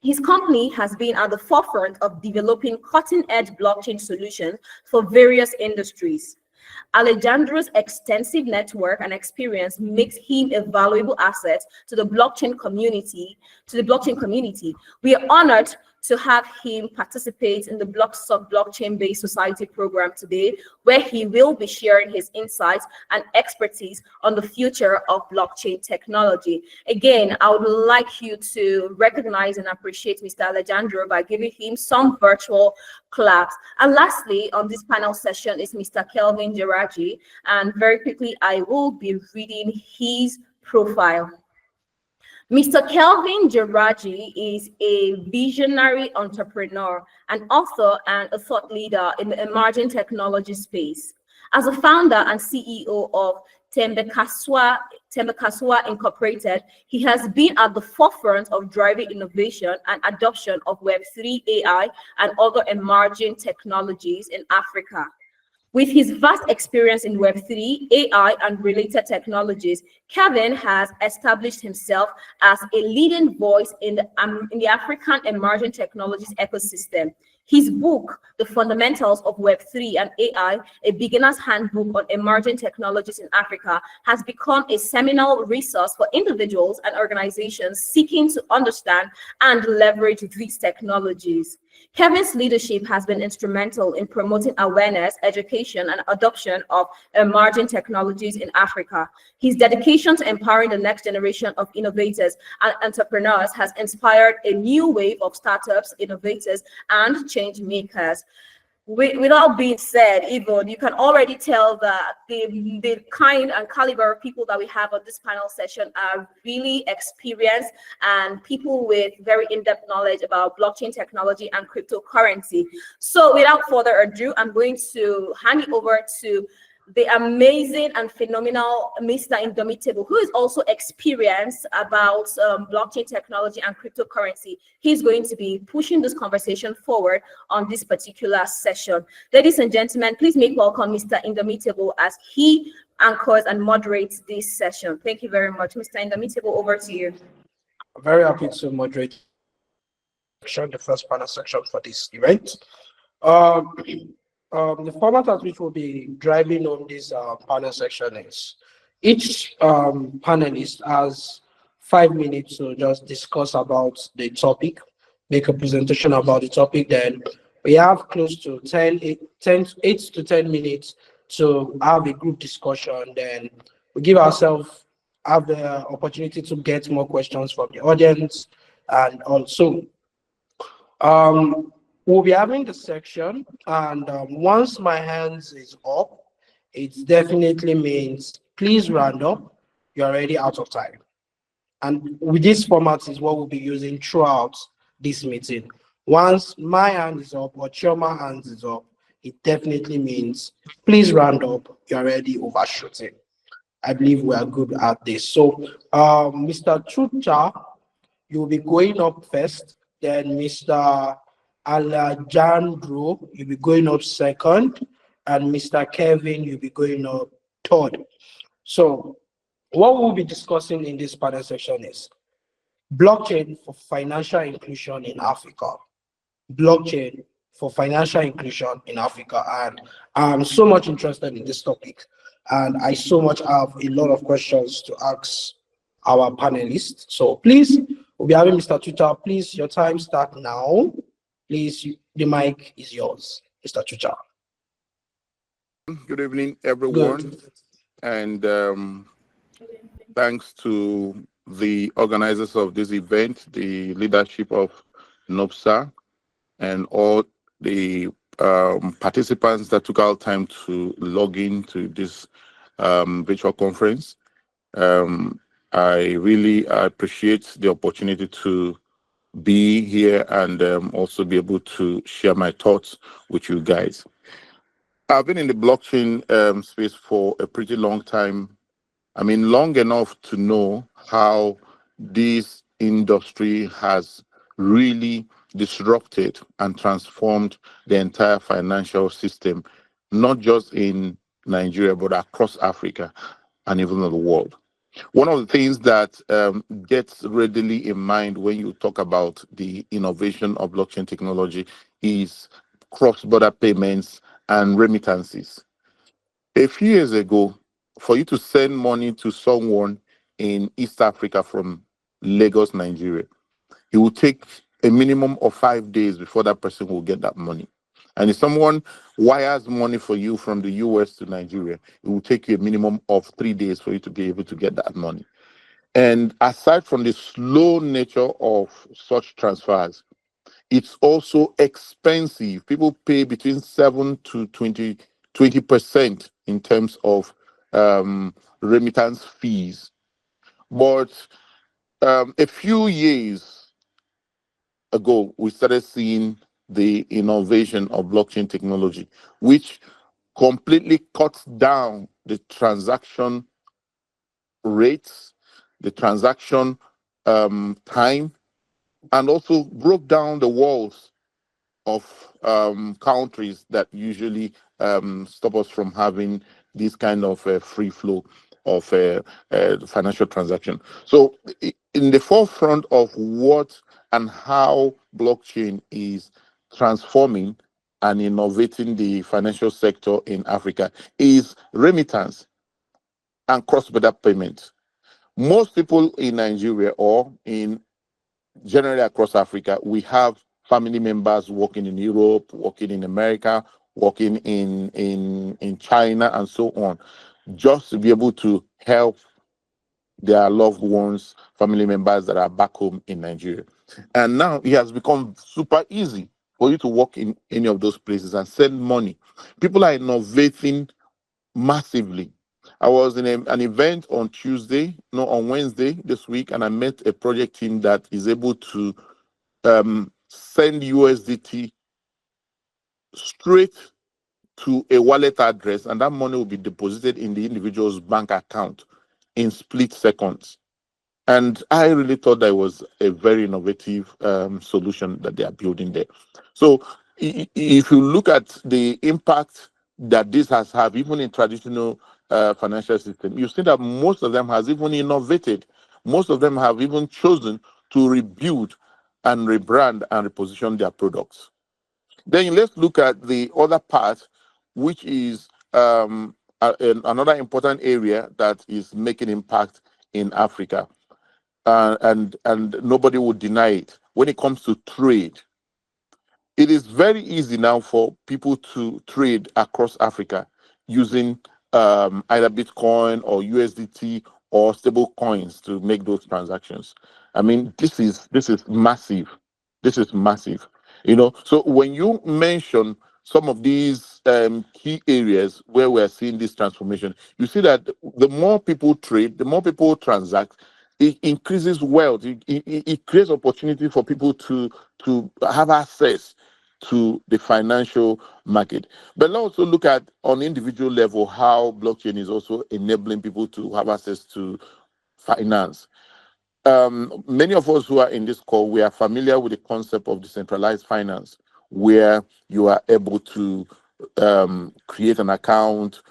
His company has been at the forefront of developing cutting-edge blockchain solutions for various industries. Alejandro's extensive network and experience makes him a valuable asset to the blockchain community. We are honored to have him participate in the BLOCKSOC blockchain-based society program today, where he will be sharing his insights and expertise on the future of blockchain technology. Again, I would like you to recognize and appreciate Mr. Alejandro by giving him some virtual claps. And lastly, on this panel session is Mr. Kelvin Jeraji, and very quickly, I will be reading his profile. Mr. Kelvin Jeraji is a visionary entrepreneur, an author, and a thought leader in the emerging technology space. As a founder and CEO of Tembekaswa Incorporated, he has been at the forefront of driving innovation and adoption of Web3, AI, and other emerging technologies in Africa. With his vast experience in Web3, AI, and related technologies, Kevin has established himself as a leading voice in the African emerging technologies ecosystem. His book, The Fundamentals of Web3 and AI, a beginner's handbook on emerging technologies in Africa, has become a seminal resource for individuals and organizations seeking to understand and leverage these technologies. Kevin's leadership has been instrumental in promoting awareness, education, and adoption of emerging technologies in Africa. His dedication to empowering the next generation of innovators and entrepreneurs has inspired a new wave of startups, innovators, and change makers. Without being said, Yvonne, you can already tell that the kind and caliber of people that we have on this panel session are really experienced and people with very in-depth knowledge about blockchain technology and cryptocurrency. So without further ado, I'm going to hand it over to the amazing and phenomenal Mr. Indomitable, who is also experienced about blockchain technology and cryptocurrency. He's going to be pushing this conversation forward on this particular session. Ladies and gentlemen, please make welcome Mr. Indomitable as he anchors and moderates this session. Thank you very much. Mr. Indomitable, over to you. I'm very happy to moderate the first panel section for this event. The format at which we'll be driving on this panel section is each panelist has 5 minutes to just discuss about the topic, make a presentation about the topic. Then we have close to 8 to 10 minutes to have a group discussion. Then we give ourselves have the opportunity to get more questions from the audience, and also we'll be having the section, and once my hands is up, it definitely means please round up. You're already out of time. And with this format is what we'll be using throughout this meeting. Once my hand is up or Chioma hand is up, it definitely means please round up. You're already overshooting. I believe we are good at this. So, Mr. Chucha, you'll be going up first. Then Mr. Alejandro, you'll be going up second, and Mr. Kevin, you'll be going up third. So what we'll be discussing in this panel section is blockchain for financial inclusion in Africa. Blockchain for financial inclusion in Africa. And I'm so much interested in this topic, and I so much have a lot of questions to ask our panelists. So please, we'll be having Mr. Tuta. Please, your time start now. Please, the mic is yours, Mr. Chucha. Good evening, everyone. Good. And thanks to the organizers of this event, the leadership of NOBSAA, and all the participants that took out time to log in to this virtual conference. I really appreciate the opportunity to be here and also be able to share my thoughts with you guys. I've been in the blockchain space for a pretty long time. I mean, long enough to know how this industry has really disrupted and transformed the entire financial system, not just in Nigeria, but across Africa and even the world. One of the things that gets readily in mind when you talk about the innovation of blockchain technology is cross-border payments and remittances. A few years ago, for you to send money to someone in East Africa from Lagos, Nigeria, it will take a minimum of 5 days before that person will get that money. And if someone wires money for you from the US to Nigeria, it will take you a minimum of 3 days for you to be able to get that money. And aside from the slow nature of such transfers, it's also expensive. People pay between 7 to 20% in terms of remittance fees. But a few years ago, we started seeing the innovation of blockchain technology, which completely cuts down the transaction rates, the transaction time, and also broke down the walls of countries that usually stop us from having this kind of free flow of financial transaction. So in the forefront of what and how blockchain is transforming and innovating the financial sector in Africa is remittance and cross-border payment. Most people in Nigeria or in generally across Africa, we have family members working in Europe, working in America, working in China, and so on, just to be able to help their loved ones, family members that are back home in Nigeria. And now it has become super easy for you to work in any of those places and send money. People are innovating massively. I was in an event on Wednesday this week, and I met a project team that is able to send USDT straight to a wallet address, and that money will be deposited in the individual's bank account in split seconds. And I really thought that was a very innovative solution that they are building there. So if you look at the impact that this has had, even in traditional financial system, you see that most of them has even innovated. Most of them have even chosen to rebuild and rebrand and reposition their products. Then let's look at the other part, which is another important area that is making impact in Africa. And nobody would deny it. When it comes to trade, it is very easy now for people to trade across Africa using either Bitcoin or USDT or stable coins to make those transactions. I mean, this is massive. This is massive. So when you mention some of these key areas where we're seeing this transformation, you see that the more people trade, the more people transact, it increases wealth. It creates opportunity for people to have access to the financial market. But let's also look at on individual level how blockchain is also enabling people to have access to finance. Many of us who are in this call, we are familiar with the concept of decentralized finance, where you are able to create an account,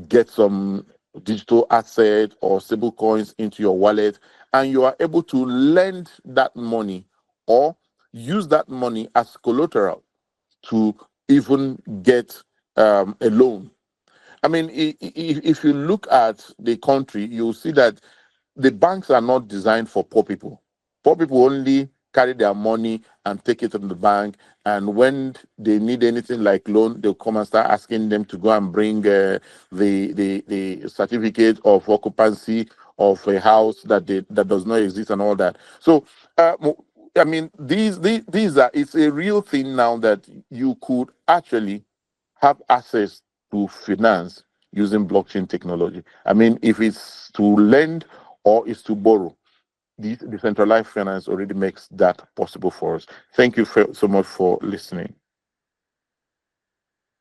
get some digital asset or stable coins into your wallet, and you are able to lend that money or use that money as collateral to even get a loan. I mean, if you look at the country, you'll see that the banks are not designed for poor people. Poor people only carry their money and take it in the bank. And when they need anything like loan, they'll come and start asking them to go and bring the certificate of occupancy of a house that does not exist and all that. So, I mean, these are, it's a real thing now that you could actually have access to finance using blockchain technology. I mean, if it's to lend or is to borrow, the decentralized finance already makes that possible for us. Thank you so much for listening.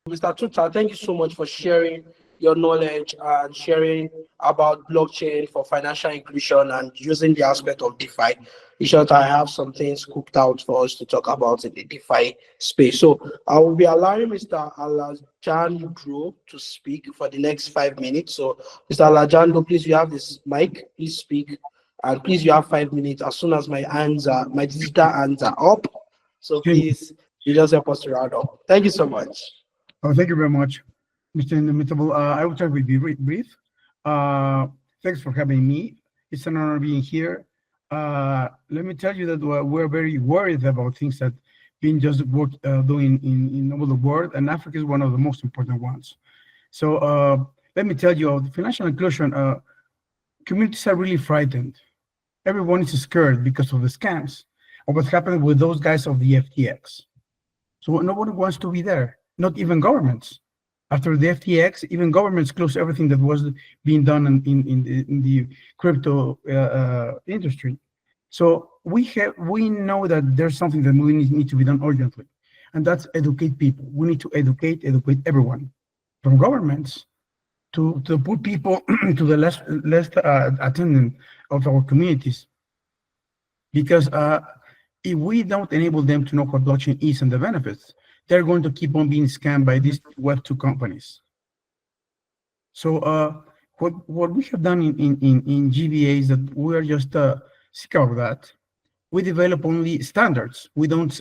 Mr. Tuta, thank you so much for sharing your knowledge and sharing about blockchain for financial inclusion and using the aspect of DeFi. In short, I have some things cooked out for us to talk about in the DeFi space. So I will be allowing Mr. Alejandro to speak for the next 5 minutes. So Mr. Alejandro, please, you have this mic. Please speak. And please, you have 5 minutes as soon as my digital hands are up. So please, you just help us to round up. Thank you so much. Oh, thank you very much. Mr. Inimitable. I will try to be brief. Thanks for having me. It's an honor being here. Let me tell you that we're very worried about things that being just doing in all the world, and Africa is one of the most important ones. So let me tell you, financial inclusion, communities are really frightened. Everyone is scared because of the scams of what's happening with those guys of the FTX. So nobody wants to be there, not even governments. After the FTX, even governments closed everything that was being done in the crypto industry. So we know that there's something that we need to be done urgently, and that's educate people. We need to educate everyone, from governments to put people to the less attendant of our communities. Because if we don't enable them to know what blockchain is and the benefits, they're going to keep on being scammed by these Web2 companies. So what we have done in GBA is that we are just sick of that. We develop only standards. We don't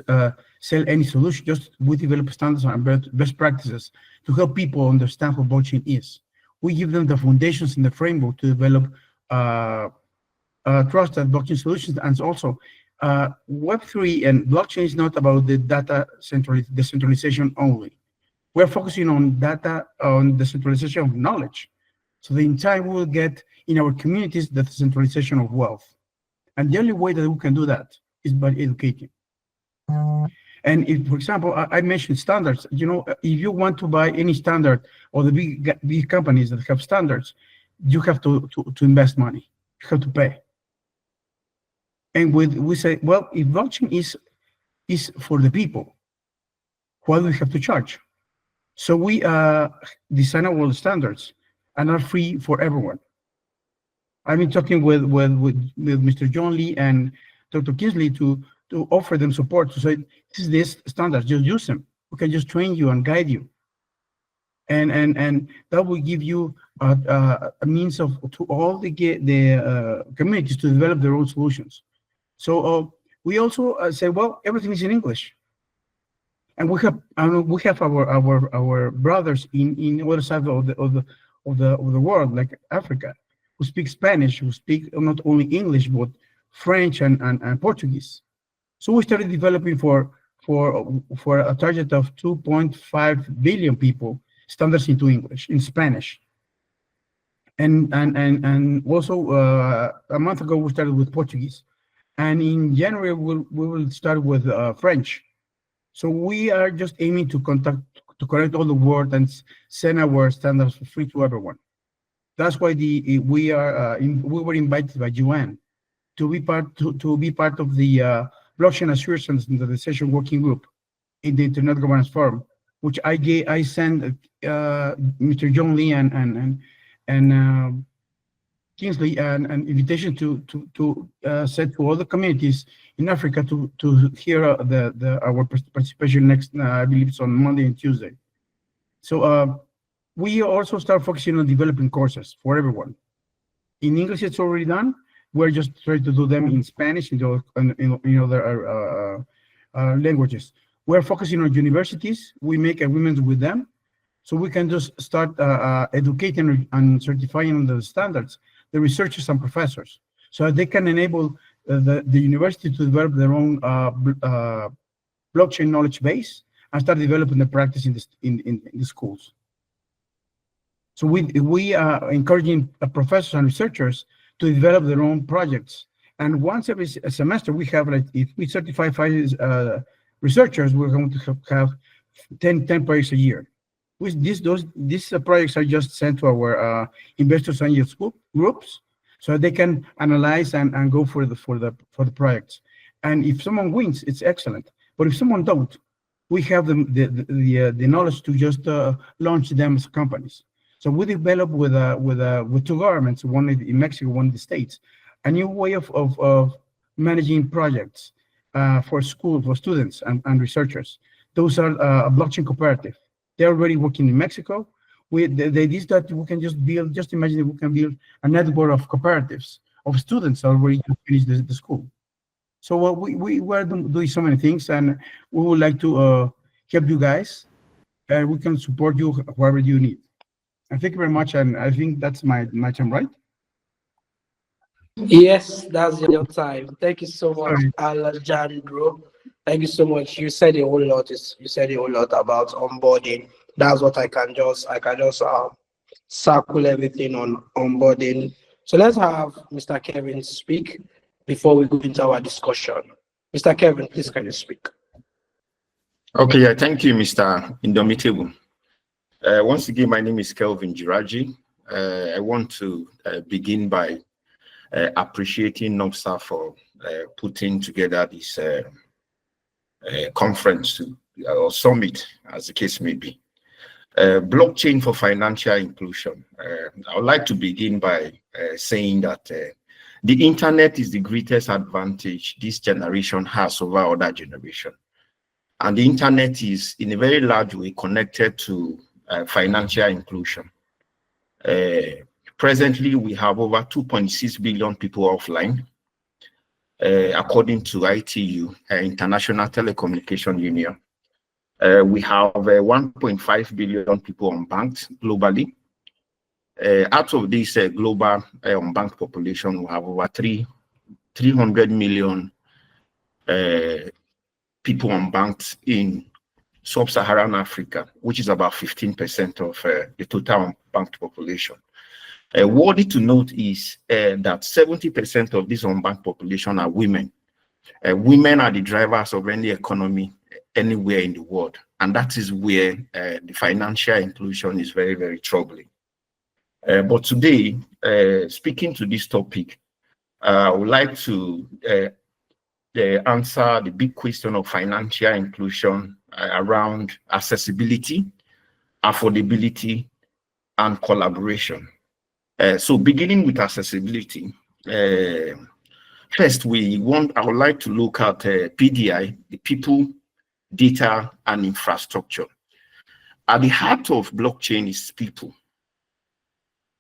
sell any solution, just we develop standards and best practices to help people understand what blockchain is. We give them the foundations and the framework to develop trusted blockchain solutions. And also, Web3 and blockchain is not about the data decentralization only. We're focusing on decentralization of knowledge. So in time, we will get in our communities the decentralization of wealth. And the only way that we can do that is by educating. And if, for example, I mentioned standards, you know, if you want to buy any standard or the big companies that have standards, you have to invest money, you have to pay. And we say, well, if blockchain is for the people, why do we have to charge? So we design our standards and are free for everyone. I've been talking with Mr. John Lee and Dr. Kinsley to offer them support, to say, this standard, just use them. We can just train you and guide you. And that will give you a means to all the communities to develop their own solutions. So we also say, well, everything is in English. And we have our brothers in other side of the world, like Africa, who speak Spanish, who speak not only English but French and Portuguese. So we started developing for a target of 2.5 billion people standards into English, in Spanish. And also a month ago we started with Portuguese, and in January we will start with French. So we are just aiming to connect all the world and send our standards for free to everyone. That's why we were invited by UN to be part of the Blockchain Assurance and Standardization Working Group in the Internet Governance Forum, which I sent Mr. John Lee and Kingsley an invitation to send to all the communities in Africa to hear our participation next. I believe it's on Monday and Tuesday. So we also start focusing on developing courses for everyone. In English, it's already done. We're just trying to do them in Spanish and in other languages. We're focusing on universities. We make agreements with them, so we can just start educating and certifying the standards the researchers and professors, so that they can enable the university to develop their own blockchain knowledge base and start developing the practice in the schools. So we are encouraging professors and researchers to develop their own projects. And once every semester, we have, like, if we certify 5 researchers, we're going to have 10 projects a year. These projects are just sent to our investors and youth groups, so they can analyze and go for the projects. And if someone wins, it's excellent. But if someone don't, we have the knowledge to just launch them as companies. So we developed with 2 governments, one in Mexico, one in the States, a new way of managing projects for students and researchers. Those are a blockchain cooperative. They're already working in Mexico. The idea is that we can just imagine that we can build a network of cooperatives of students already finished the school. So we were doing so many things, and we would like to help you guys and we can support you wherever you need. And thank you very much. And I think that's my time, right? Yes, that's your time. Thank you so much, Sorry. Alejandro. Thank you so much. You said a whole lot. You said a whole lot about onboarding. That's what I can just circle everything on onboarding. So let's have Mr. Kevin speak before we go into our discussion. Mr. Kevin, please can you speak? Okay, yeah, thank you, Mr. Indomitable. Once again, my name is Kelvin Jiraji. I want to begin by appreciating NOBSAA for putting together this conference or summit, as the case may be. Blockchain for financial inclusion. I would like to begin by saying that the internet is the greatest advantage this generation has over other generation. And the internet is in a very large way connected to financial inclusion. Presently, we have over 2.6 billion people offline, according to ITU, International Telecommunication Union. We have 1.5 billion people unbanked globally. Out of this global unbanked population, we have over 300 million people unbanked in sub-Saharan Africa, which is about 15% of the total unbanked population. Worthy to note is that 70% of this unbanked population are women. Women are the drivers of any economy anywhere in the world, and that is where the financial inclusion is very, very troubling. But today, speaking to this topic, I would like to answer the big question of financial inclusion around accessibility, affordability, and collaboration. So beginning with accessibility, first I would like to look at PDI, the people, data, and infrastructure. At the heart of blockchain is people.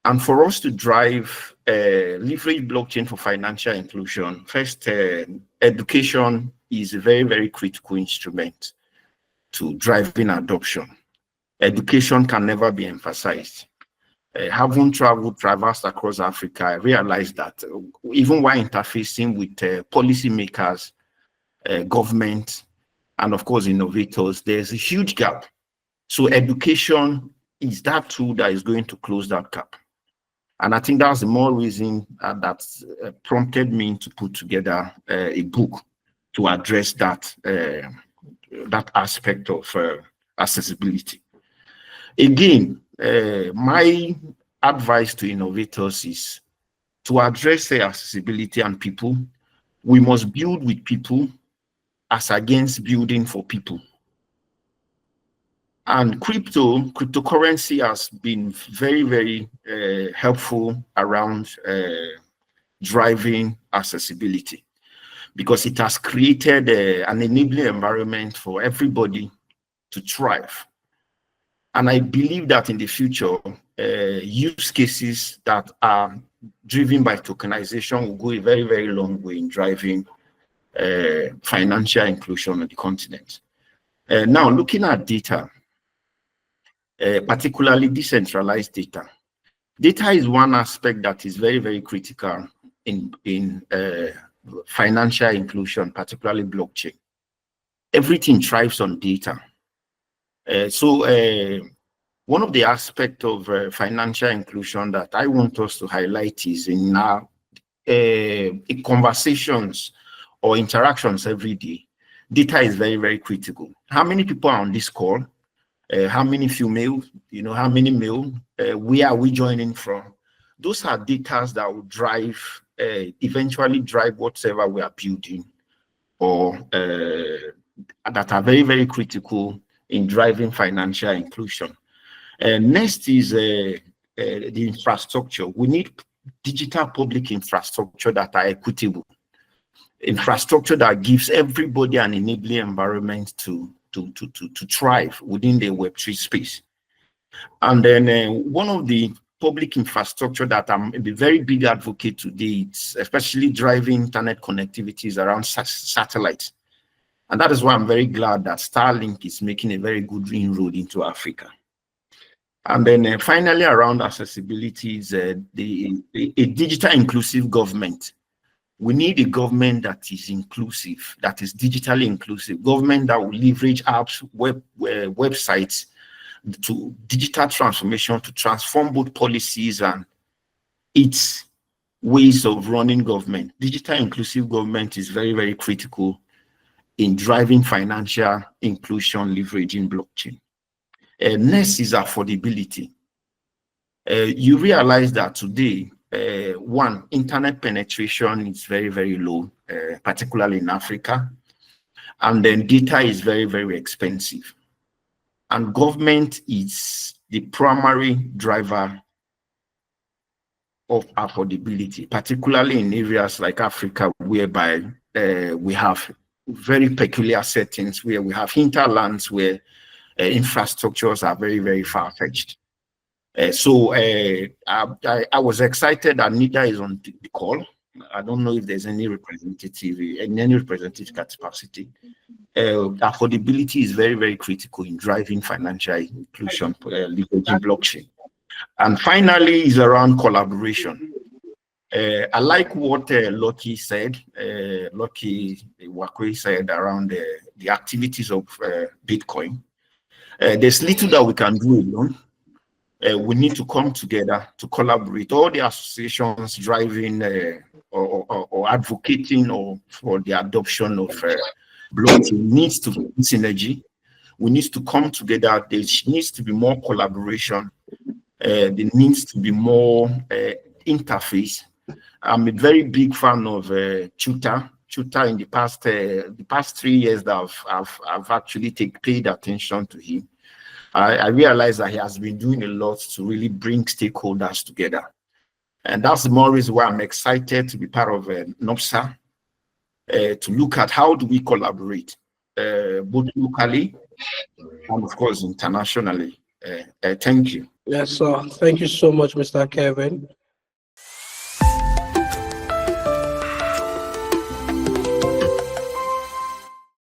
And for us to drive leverage blockchain for financial inclusion, first, education is a very, very critical instrument to driving adoption. Education can never be emphasized. Having traversed across Africa, I realized that even while interfacing with policymakers, government, and of course innovators, there's a huge gap. So education is that tool that is going to close that gap. And I think that's the more reason that prompted me to put together a book to address that aspect of accessibility. Again, my advice to innovators is to address accessibility and people. We must build with people as against building for people. And cryptocurrency has been very, very helpful around driving accessibility, because it has created an enabling environment for everybody to thrive. And I believe that in the future, use cases that are driven by tokenization will go a very, very long way in driving financial inclusion on the continent. Now, looking at data, particularly decentralized data. Data is one aspect that is very, very critical in financial inclusion, particularly blockchain. Everything thrives on data. So one of the aspects of financial inclusion that I want us to highlight is in our conversations or interactions every day. Data is very, very critical. How many people are on this call? How many female, how many male, where are we joining from? Those are data that will eventually drive whatever we are building, or that are very, very critical in driving financial inclusion. Next is the infrastructure. We need digital public infrastructure that are equitable, infrastructure that gives everybody an enabling environment to thrive within the Web3 space. And then one of the public infrastructure that I'm a very big advocate today, it's especially driving internet connectivity, is around satellites. And that is why I'm very glad that Starlink is making a very good inroad into Africa. And then finally, around accessibility is a digital inclusive government. We need a government that is inclusive, that is digitally inclusive, government that will leverage apps, websites to digital transformation to transform both policies and its ways of running government. Digital inclusive government is very, very critical in driving financial inclusion, leveraging blockchain. Next is affordability. You realize that today, one, internet penetration is very, very low, particularly in Africa. And then data is very, very expensive. And government is the primary driver of affordability, particularly in areas like Africa, whereby we have very peculiar settings where we have hinterlands where infrastructures are very, very far-fetched. So I was excited that NIDA is on the call. I don't know if there's any representative capacity. Affordability is very, very critical in driving financial inclusion, leveraging blockchain. And finally is around collaboration. I like what Lucky said, Lucky Wakwe said around the activities of Bitcoin. There's little that we can do alone. We need to come together to collaborate. All the associations driving or advocating for the adoption of blockchain needs to be synergy. We need to come together. There needs to be more collaboration. There needs to be more interface. I'm a very big fan of Chuta. Chuta in the past 3 years that I've actually paid attention to him. I realize that he has been doing a lot to really bring stakeholders together. And that's the more reason why I'm excited to be part of NOBSAA, to look at how do we collaborate, both locally and of course internationally. Thank you. Yes, sir. Thank you so much, Mr. Kevin.